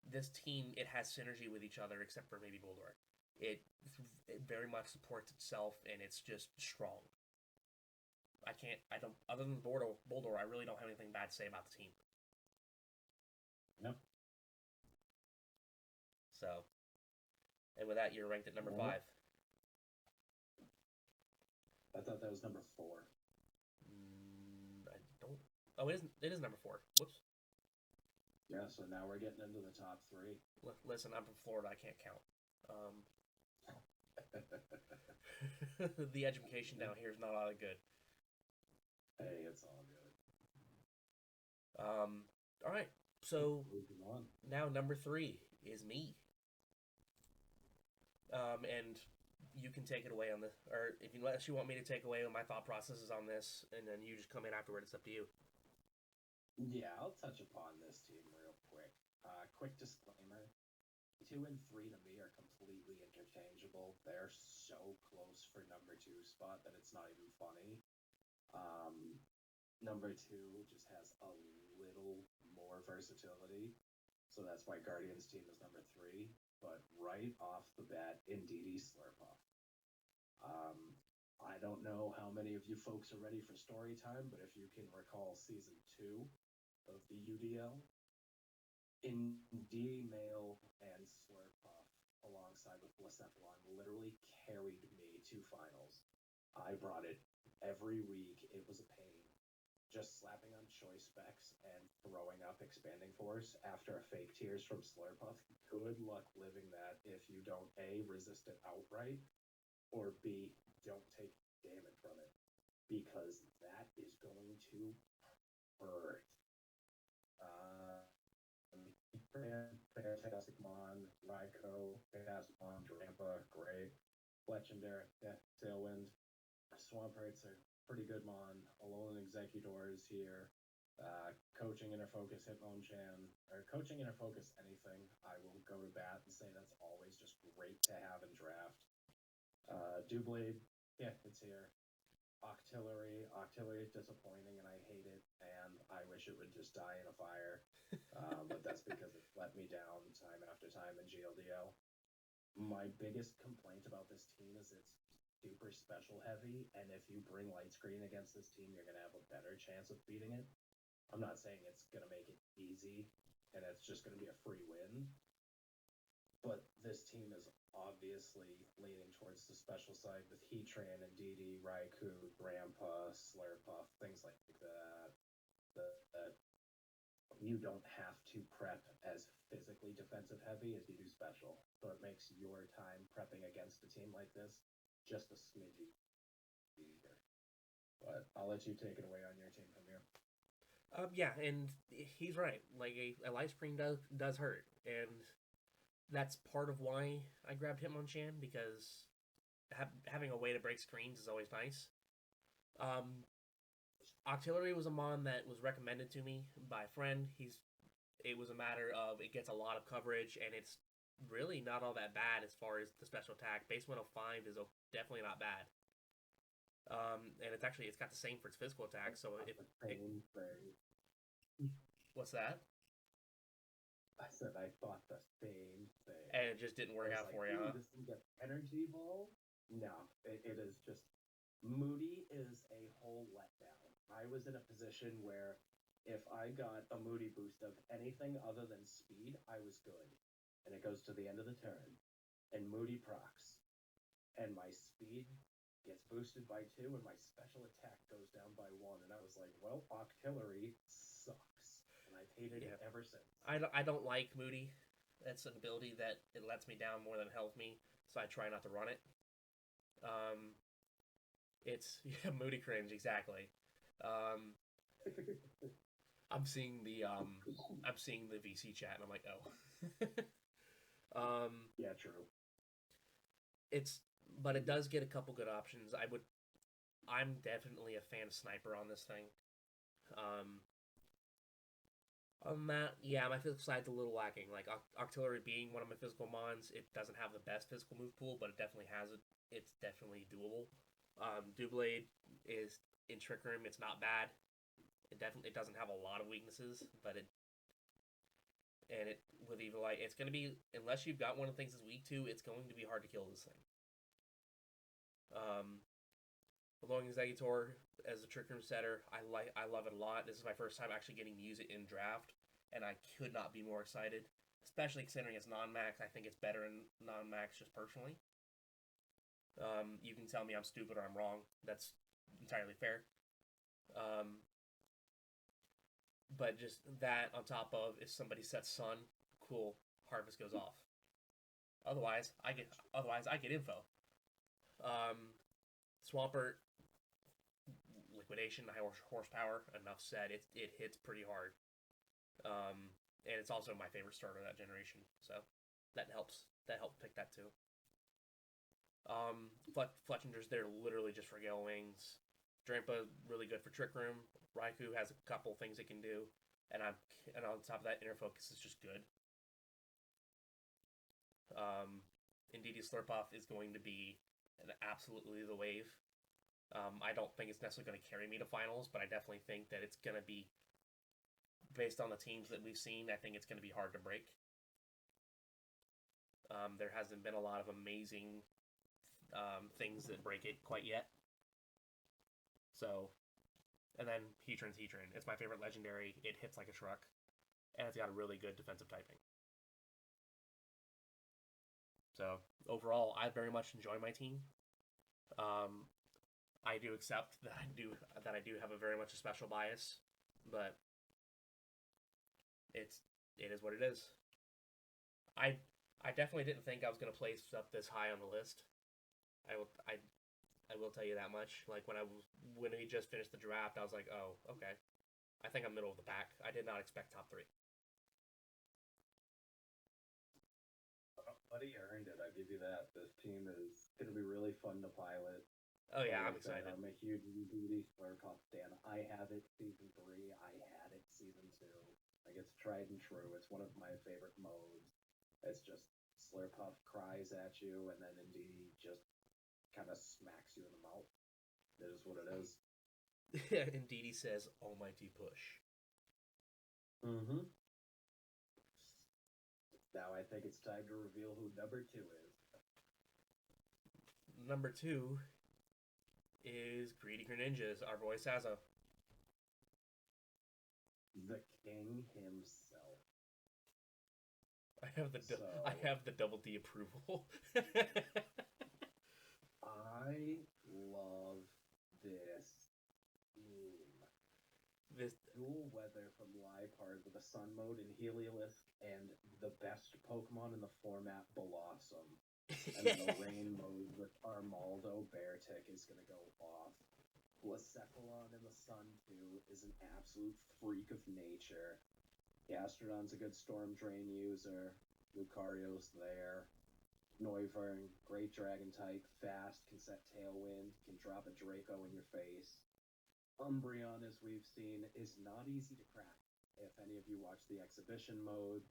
this team, it has synergy with each other, except for maybe Boldor. It very much supports itself, and it's just strong. I don't, other than Boldor, I really don't have anything bad to say about the team. Yep. So, and with that, you're ranked at number 5. I thought that was number 4. I don't. Oh, it is number 4. Whoops. Yeah, so now we're getting into the top 3. Listen, I'm from Florida. I can't count. The education down here is not all that good. Hey, it's all good. All right. So now number 3 is me. And you can take it away on this, or if you unless you want me to take away my thought processes on this, and then you just come in afterward. It's up to you. Yeah, I'll touch upon this team real quick. Quick disclaimer: 2 and 3 to me are completely interchangeable. They're so close for number 2 spot that it's not even funny. Number 2 just has a little more versatility, so that's why Guardian's team is number 3. But right off the bat, Indeedee Slurpuff. I don't know how many of you folks are ready for story time, but if you can recall season 2 of the UDL, Indeedee Male and Slurpuff, alongside with Blacephalon, literally carried me to finals. I brought it every week. It was a pain. Just slapping on choice specs and throwing up expanding force after a fake tears from Slurpuff. Good luck living that if you don't A, resist it outright, or B, don't take damage from it. Because that is going to hurt. Fantastic Mon, Raikou, Fantastic Mon, Drampa, great. Legendary, Tailwind. Swamperts are pretty good Mon. Alolan Executor is here. Coaching Interfocus Hitmonchan, or Coaching Interfocus anything, I will go to bat and say that's always just great to have in draft. Doublade, yeah, it's here. Octillery is disappointing and I hate it, and I wish it would just die in a fire. But that's because it let me down time after time in GLDL. My biggest complaint about this team is it's super special heavy, and if you bring Light Screen against this team, you're going to have a better chance of beating it. I'm not saying it's going to make it easy, and it's just going to be a free win, but this team is obviously leaning towards the special side with Heatran, Indeedee, Raikou, Grandpa, Slurpuff, things like that. you don't have to prep as physically defensive heavy as you do special. So it makes your time prepping against a team like this just a smidgy easier. But I'll let you take it away on your team from here. Yeah, and he's right. Like a life screen does hurt, and that's part of why I grabbed Hitmonchan, because having a way to break screens is always nice. Octillery was a mon that was recommended to me by a friend. It was a matter of it gets a lot of coverage, and it's really not all that bad as far as the special attack. Base 105 is definitely not bad. And it's got the same for its physical attack. So what's that? I said I thought the same thing, and it just didn't work out for you. Huh? This thing gets energy ball. No, it is just Moody is a whole letdown. I was in a position where if I got a Moody boost of anything other than speed, I was good. And it goes to the end of the turn, and Moody procs, and my speed gets boosted by 2, and my special attack goes down by 1, and I was like, well, Octillery sucks, and I've hated it ever since. I don't like Moody. That's an ability that it lets me down more than it helps me, so I try not to run it. It's Moody cringe, exactly. I'm seeing the VC chat, and I'm like, oh. Yeah, true. But it does get a couple good options. I'm definitely a fan of Sniper on this thing. On that, yeah, my physical side's a little lacking. Like Octillery being one of my physical mons, it doesn't have the best physical move pool, but it definitely has it. It's definitely doable. Doublade is in Trick Room. It's not bad. It doesn't have a lot of weaknesses, but with Evil Eye, it's going to be, unless you've got one of the things it's weak to, it's going to be hard to kill this thing. Belonging Executor as a Trick Room setter, I love it a lot. This is my first time actually getting to use it in draft, and I could not be more excited, especially considering it's non-max. I think it's better in non-max just personally. You can tell me I'm stupid or I'm wrong. That's entirely fair. But just that on top of, if somebody sets Sun, cool, Harvest goes off. Otherwise, I get info. Swampert, liquidation, high horsepower, enough said. It hits pretty hard. And it's also my favorite starter of that generation, so that helps. That helped pick that too. Fletchinger's there literally just for Gale Wings. Drampa, really good for Trick Room. Raikou has a couple things it can do, and on top of that, Inner Focus is just good. Indeedee Slurpuff is going to be absolutely the wave. I don't think it's necessarily going to carry me to finals, but I definitely think that it's going to be, based on the teams that we've seen, I think it's going to be hard to break. There hasn't been a lot of amazing things that break it quite yet. So, and then Heatran's Heatran. It's my favorite legendary. It hits like a truck, and it's got a really good defensive typing. So, overall, I very much enjoy my team. I do accept that I do have a very much a special bias, but it is what it is. I definitely didn't think I was going to place up this high on the list. I will tell you that much. Like when we just finished the draft, I was like, oh, okay. I think I'm middle of the pack. I did not expect top 3. Buddy earned it. I give you that. This team is going to be really fun to pilot. Oh yeah, I'm excited. I'm a huge UDL Slurpuff fan. I have it season 3. I had it season 2. Like, it's tried and true. It's one of my favorite modes. It's just Slurpuff cries at you, and then Indeedee just kind of smacks you in the mouth. It is what it is. Indeedee says, "Almighty push." Mm-hmm. Now I think it's time to reveal who number 2 is. Number 2 is Greedy Greninjas, our boy Sazza. The king himself. I have the double D approval. I love this team. dual weather from Liepard with a Sun mode and Heliolisk, and the best Pokemon in the format, Blossom. And then the rain mode with Armaldo Beartick is going to go off. Blacephalon in the sun, too, is an absolute freak of nature. Gastrodon's a good Storm Drain user. Lucario's there. Noivern, great Dragon type, fast, can set Tailwind, can drop a Draco in your face. Umbreon, as we've seen, is not easy to crack. If any of you watch the exhibition mode,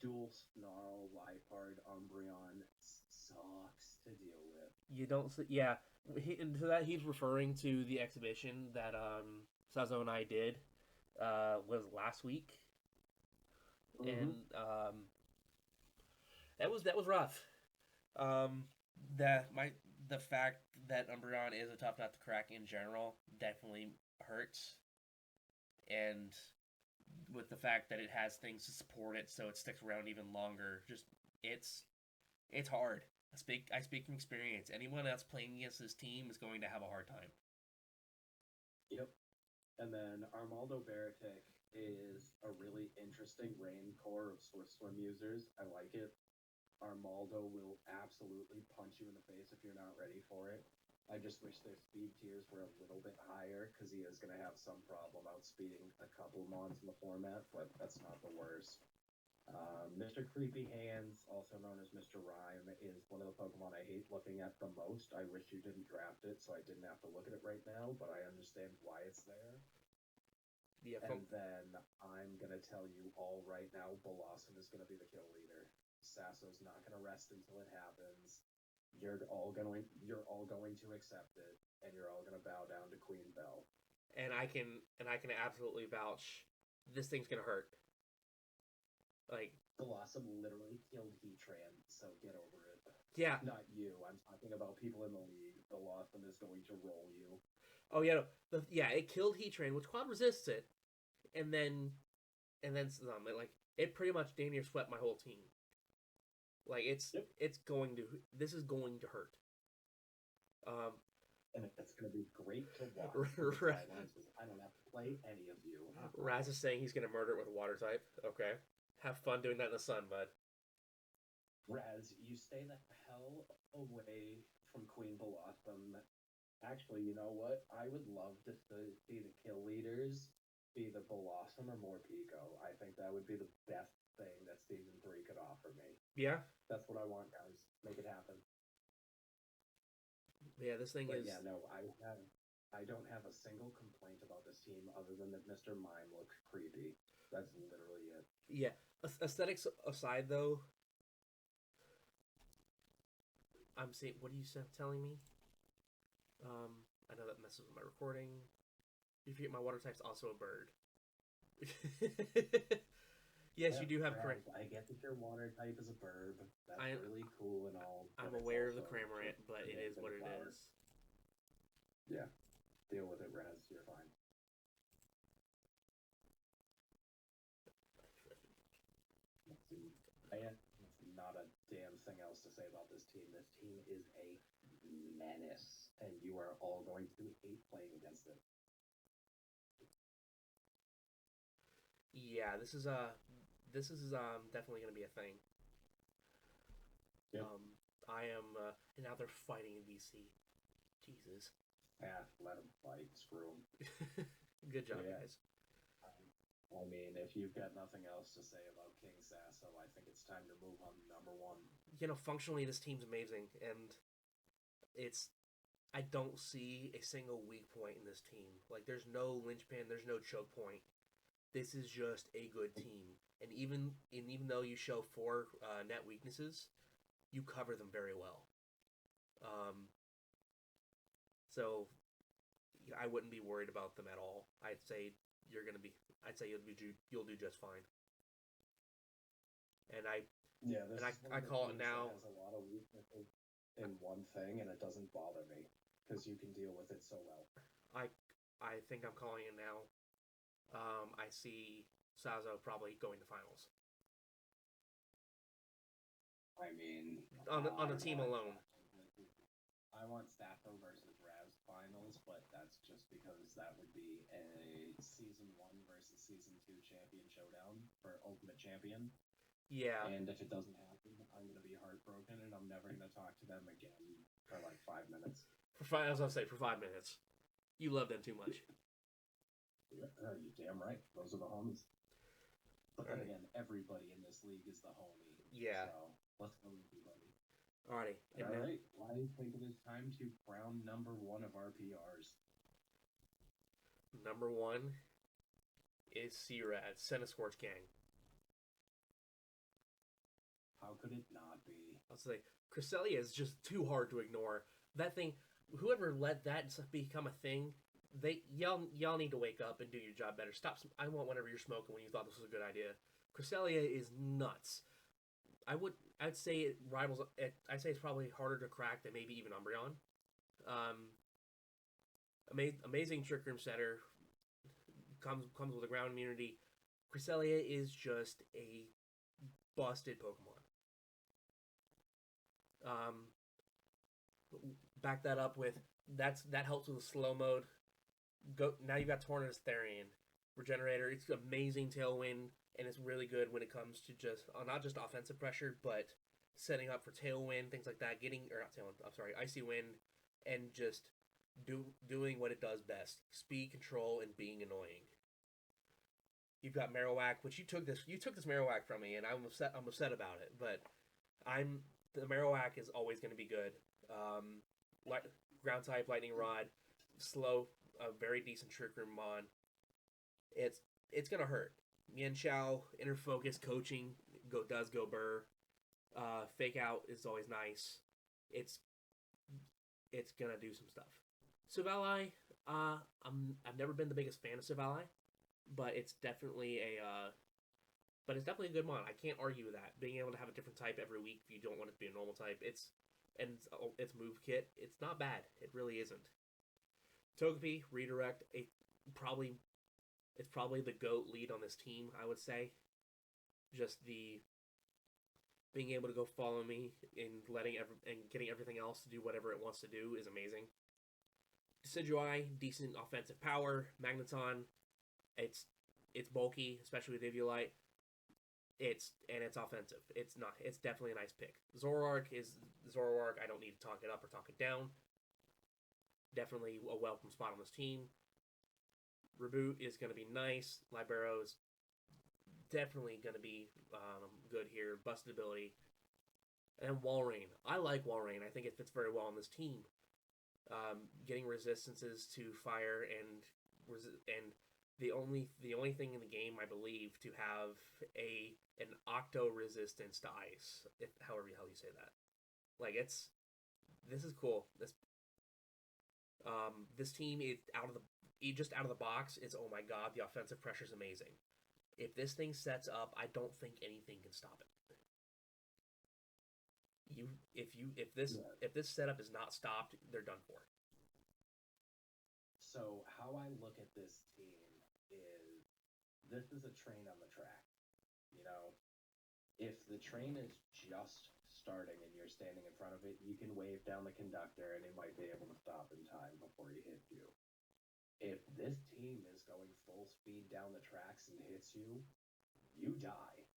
dual Snarl, Liepard, Umbreon sucks to deal with. You don't see, yeah. To that, he's referring to the exhibition that Sazo and I did was last week, and that was rough. The fact that Umbreon is a tough nut to crack in general definitely hurts, and with the fact that it has things to support it, so it sticks around even longer. Just it's hard. I speak from experience. Anyone else playing against this team is going to have a hard time. Yep. And then Armaldo Beartick is a really interesting rain core of Swift Swim users. I like it. Armaldo will absolutely punch you in the face if you're not ready for it. I just wish their speed tiers were a little bit higher, because he is going to have some problem outspeeding a couple mons in the format, but that's not the worst. Mr. Creepy Hands, also known as Mr. Rhyme, is one of the Pokemon I hate looking at the most. I wish you didn't draft it, so I didn't have to look at it right now, but I understand why it's there. Yeah, and then I'm going to tell you all right now, Blossom is going to be the kill leader. Sasso's not going to rest until it happens. You're all going to accept it, and you're all going to bow down to Queen Belle. And I can absolutely vouch. This thing's going to hurt. Like, Blossom literally killed Heatran, so get over it. Yeah. Not you. I'm talking about people in the league. Blossom is going to roll you. Oh yeah, no. It killed Heatran, which quad resists it, and then some. It pretty much damn near swept my whole team. Like this is going to hurt. And it's going to be great to watch. I don't have to play any of you. Raz is saying he's going to murder it with a water type. Okay. Have fun doing that in the sun, bud. Raz, you stay the hell away from Queen Blossom. Actually, you know what? I would love to see the kill leaders be the Blossom or Morpeko. I think that would be the best thing that Season 3 could offer me. Yeah? That's what I want, guys. Make it happen. Yeah, this thing is... Yeah, no, I don't have a single complaint about this team other than that Mr. Mime looks creepy. That's literally it. Yeah. Aesthetics aside, though, I'm saying... What are you telling me? I know that messes with my recording. You forget my water type's also a bird. Yes, you do have correct. I get that your water type is a bird. That's really cool and all. I'm aware of the Cramorant, but it is what it is. Yeah. Deal with it, Raz. You're fine. I have not a damn thing else to say about this team. This team is a menace, and you are all going to hate playing against it. Yeah, this is definitely going to be a thing. Yep. I am and now they're fighting in VC. Jesus. Yeah, let them fight. Screw them. Good job, guys. I mean, if you've got nothing else to say about King Sasso, I think it's time to move on to number one. You know, functionally, this team's amazing, and I don't see a single weak point in this team. Like, there's no linchpin, there's no choke point. This is just a good team, and even though you show 4 net weaknesses, you cover them very well. So I wouldn't be worried about them at all. I'd say you'll do just fine. And I call it now. Has a lot of weaknesses in one thing, and it doesn't bother me because you can deal with it so well. I think I'm calling it now. I see Sazo probably going to finals. I mean, on the team alone. I want Sato versus Raz finals, but that's just because that would be a season 1 versus Season 2 Champion Showdown for Ultimate Champion. Yeah. And if it doesn't happen, I'm going to be heartbroken and I'm never going to talk to them again for like 5 minutes. I was going to say, for 5 minutes. You love them too much. Yeah, you're damn right. Those are the homies. But then again, everybody in this league is the homie. Yeah. So let's go, everybody. Alrighty. All right. Well, I think it is time to crown number 1 of our PRs. Number 1 is C-Rad, Centiskorch Gang. How could it not be? I'll say, Cresselia is just too hard to ignore. That thing, whoever let that become a thing, y'all need to wake up and do your job better. Stop. I want whatever you're smoking when you thought this was a good idea. Cresselia is nuts. I'd say it rivals. I'd say it's probably harder to crack than maybe even Umbreon. Amazing Trick Room setter. Comes with a ground immunity. Cresselia is just a busted Pokemon. Back that up with that helps with the slow mode. Now you've got Tornadus Therian, Regenerator. It's amazing Tailwind, and it's really good when it comes to just not just offensive pressure, but setting up for Tailwind, things like that. Icy Wind, and just doing what it does best: speed, control, and being annoying. You've got Marowak, which you took this Marowak from me, and I'm upset about it, but the Marowak is always going to be good. Ground type, Lightning Rod, slow, a very decent Trick Room Mon. It's gonna hurt. Mian Xiao, Inner Focus, coaching does go burr. Fake Out is always nice. It's gonna do some stuff. Sableye, I've never been the biggest fan of Sableye, but it's definitely a good mon. I can't argue with that. Being able to have a different type every week if you don't want it to be a normal type, it's move kit. It's not bad. It really isn't. Togepi, Redirect, it's probably the GOAT lead on this team, I would say. Just the being able to go follow me and getting everything else to do whatever it wants to do is amazing. Decidueye, decent offensive power. Magneton, it's bulky, especially with Eviolite. It's offensive. It's definitely a nice pick. Zoroark. I don't need to talk it up or talk it down. Definitely a welcome spot on this team. Reboot is going to be nice. Libero is definitely going to be good here. Busted ability. And Walrein. I like Walrein. I think it fits very well on this team. Getting resistances to fire and the only thing in the game, I believe, to have an octo resistance to ice, however the hell you say that. Like, this is cool. This team is out of the box. It's, oh my god, the offensive pressure is amazing. If this thing sets up, I don't think anything can stop it. If this setup is not stopped, they're done for. So how I look at this team is this is a train on the track. You know, if the train is just starting and you're standing in front of it, you can wave down the conductor and it might be able to stop in time before he hits you. If this team is going full speed down the tracks and hits you, you die.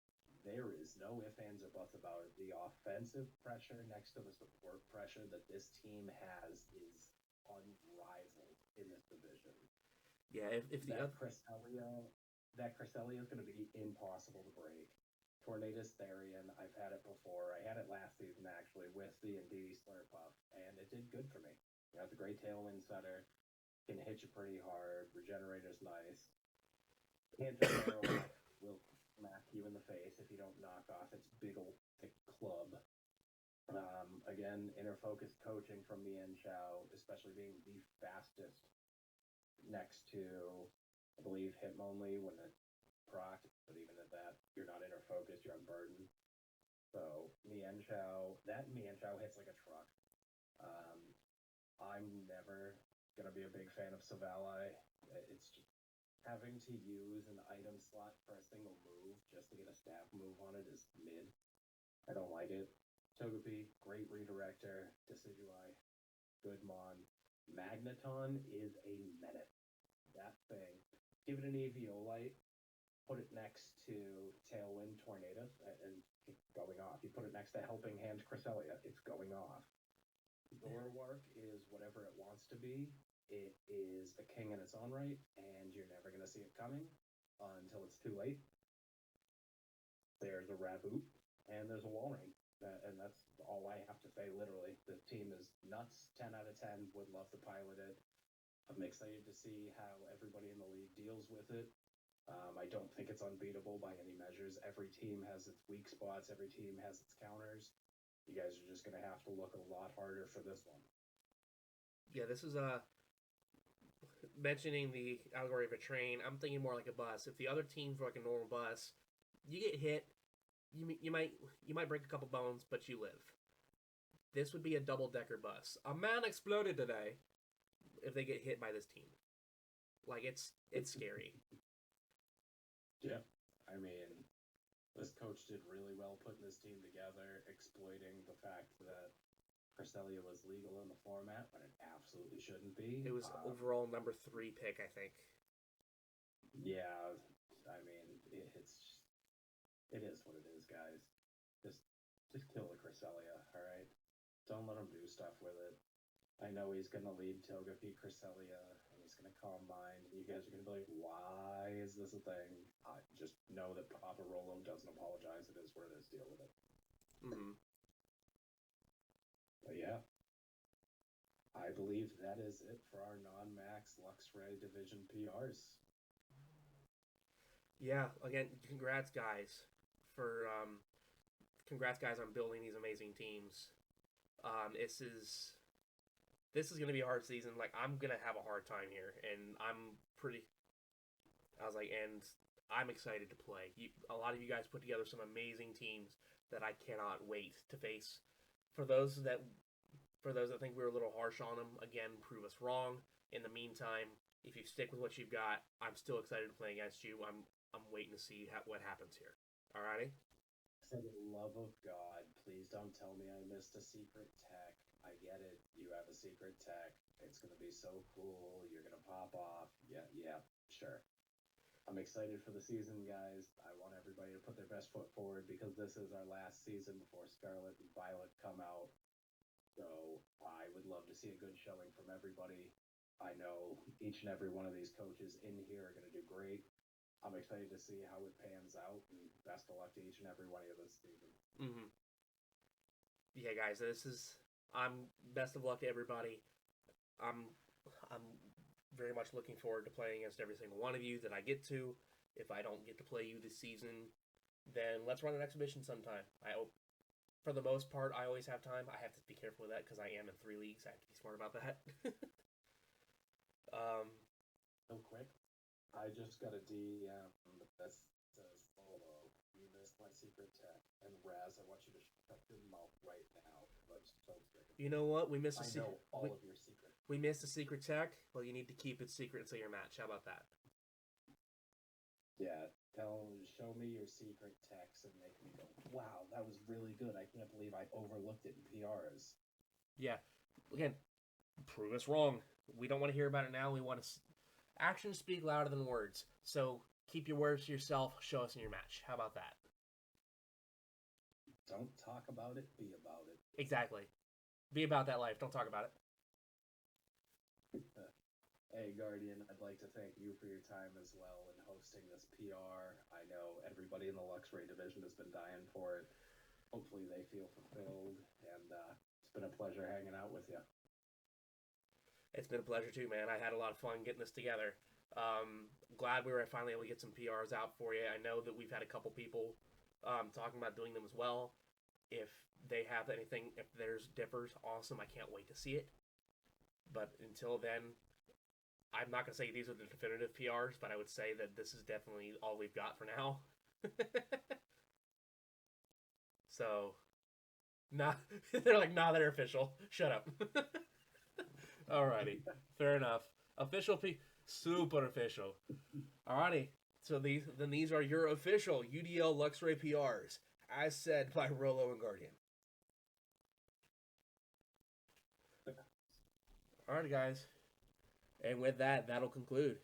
There is no ifs, ands, or buts about it. The offensive pressure next to the support pressure that this team has is unrivaled in this division. Yeah, if that Cresselia is going to be impossible to break. Tornadus Therian, I've had it before. I had it last season, actually, with the Indeedee Slurpuff, and it did good for me. You know, it's a great tailwind setter. Can hit you pretty hard. Regenerator's nice. Can't will smack you in the face if you don't knock off its big old thick club. Again, inner focus coaching from Mian Xiao, especially being the fastest next to, I believe, Hitmonlee when it's proc, but even at that, you're not inner focused, you're unburdened. So Mian Xiao hits like a truck. I'm never going to be a big fan of Sableye. It's just having to use an item slot for a single move just to get a staff move on it is mid. I don't like it. Togepi, great redirector. Decidueye, good mon. Magneton is a menace. That thing. Give it an Eviolite, put it next to Tailwind Tornado, and it's going off. You put it next to Helping Hand Cresselia, it's going off. Bulwark is whatever it wants to be. It is the king in its own right, and you're never going to see it coming until it's too late. There's a Raboot, and there's a Walrein. And that's all I have to say, literally. The team is nuts, 10 out of 10, would love to pilot it. I'm excited to see how everybody in the league deals with it. I don't think it's unbeatable by any measures. Every team has its weak spots. Every team has its counters. You guys are just going to have to look a lot harder for this one. Yeah, this is mentioning the allegory of a train. I'm thinking more like a bus. If the other team's like a normal bus, you get hit, you might break a couple bones, but you live. This would be a double-decker bus. A man exploded today if they get hit by this team. Like, it's scary. Yeah, I mean, this coach did really well putting this team together, exploiting the fact that Cresselia was legal in the format when it absolutely shouldn't be. It was overall number 3 pick, I think. Yeah, I mean, it is what it is, guys. Just kill the Cresselia, all right? Don't let him do stuff with it. I know he's going to lead Togepi Cresselia, and he's going to combine. You guys are going to be like, why is this a thing? I just know that Papa Rollo doesn't apologize. It is what it is. Deal with it. Mm-hmm. But yeah, I believe that is it for our non-max Luxray division PRs. Yeah, again, congrats guys on building these amazing teams. This is gonna be a hard season. Like, I'm gonna have a hard time here, and I'm excited to play. A lot of you guys put together some amazing teams that I cannot wait to face. For those that think we were a little harsh on them, again, prove us wrong. In the meantime, if you stick with what you've got, I'm still excited to play against you. I'm waiting to see what happens here. Alrighty? For the love of God, please don't tell me I missed a secret tech. I get it. You have a secret tech. It's going to be so cool. You're going to pop off. Yeah, sure. I'm excited for the season, guys. I want everybody to put their best foot forward because this is our last season before Scarlet and Violet come out. So I would love to see a good showing from everybody. I know each and every one of these coaches in here are going to do great. I'm excited to see how it pans out, and best of luck to each and every one of you this season. Mm-hmm. Yeah, guys, best of luck to everybody. I'm very much looking forward to playing against every single one of you that I get to. If I don't get to play you this season, then let's run an exhibition sometime. I hope, for the most part, I always have time. I have to be careful with that because I am in 3 leagues. I have to be smart about that. Real quick, I just got a DM that says, Rollo, you missed my secret tech. And Raz, I want you to shut your mouth right now. You know what? We missed I know all of your secrets. We missed a secret tech. Well, you need to keep it secret until your match. How about that? Yeah, show me your secret text and make me go, wow, that was really good. I can't believe I overlooked it in PRs. Yeah. Again, prove us wrong. We don't want to hear about it now. We want to... Actions speak louder than words. So keep your words to yourself. Show us in your match. How about that? Don't talk about it. Be about it. Exactly. Be about that life. Don't talk about it. Hey, Guardian, I'd like to thank you for your time as well in hosting this PR. I know everybody in the Luxray division has been dying for it. Hopefully they feel fulfilled, and it's been a pleasure hanging out with you. It's been a pleasure too, man. I had a lot of fun getting this together. Glad we were finally able to get some PRs out for you. I know that we've had a couple people talking about doing them as well. If they have anything, if theirs differs, awesome. I can't wait to see it. But until then, I'm not going to say these are the definitive PRs, but I would say that this is definitely all we've got for now. So, nah, they're like, nah, they're official. Shut up. Alrighty, fair enough. Official super official. Alrighty, so these are your official UDL Luxray PRs, as said by Rollo and Guardian. Alright, guys. And with that, that'll conclude.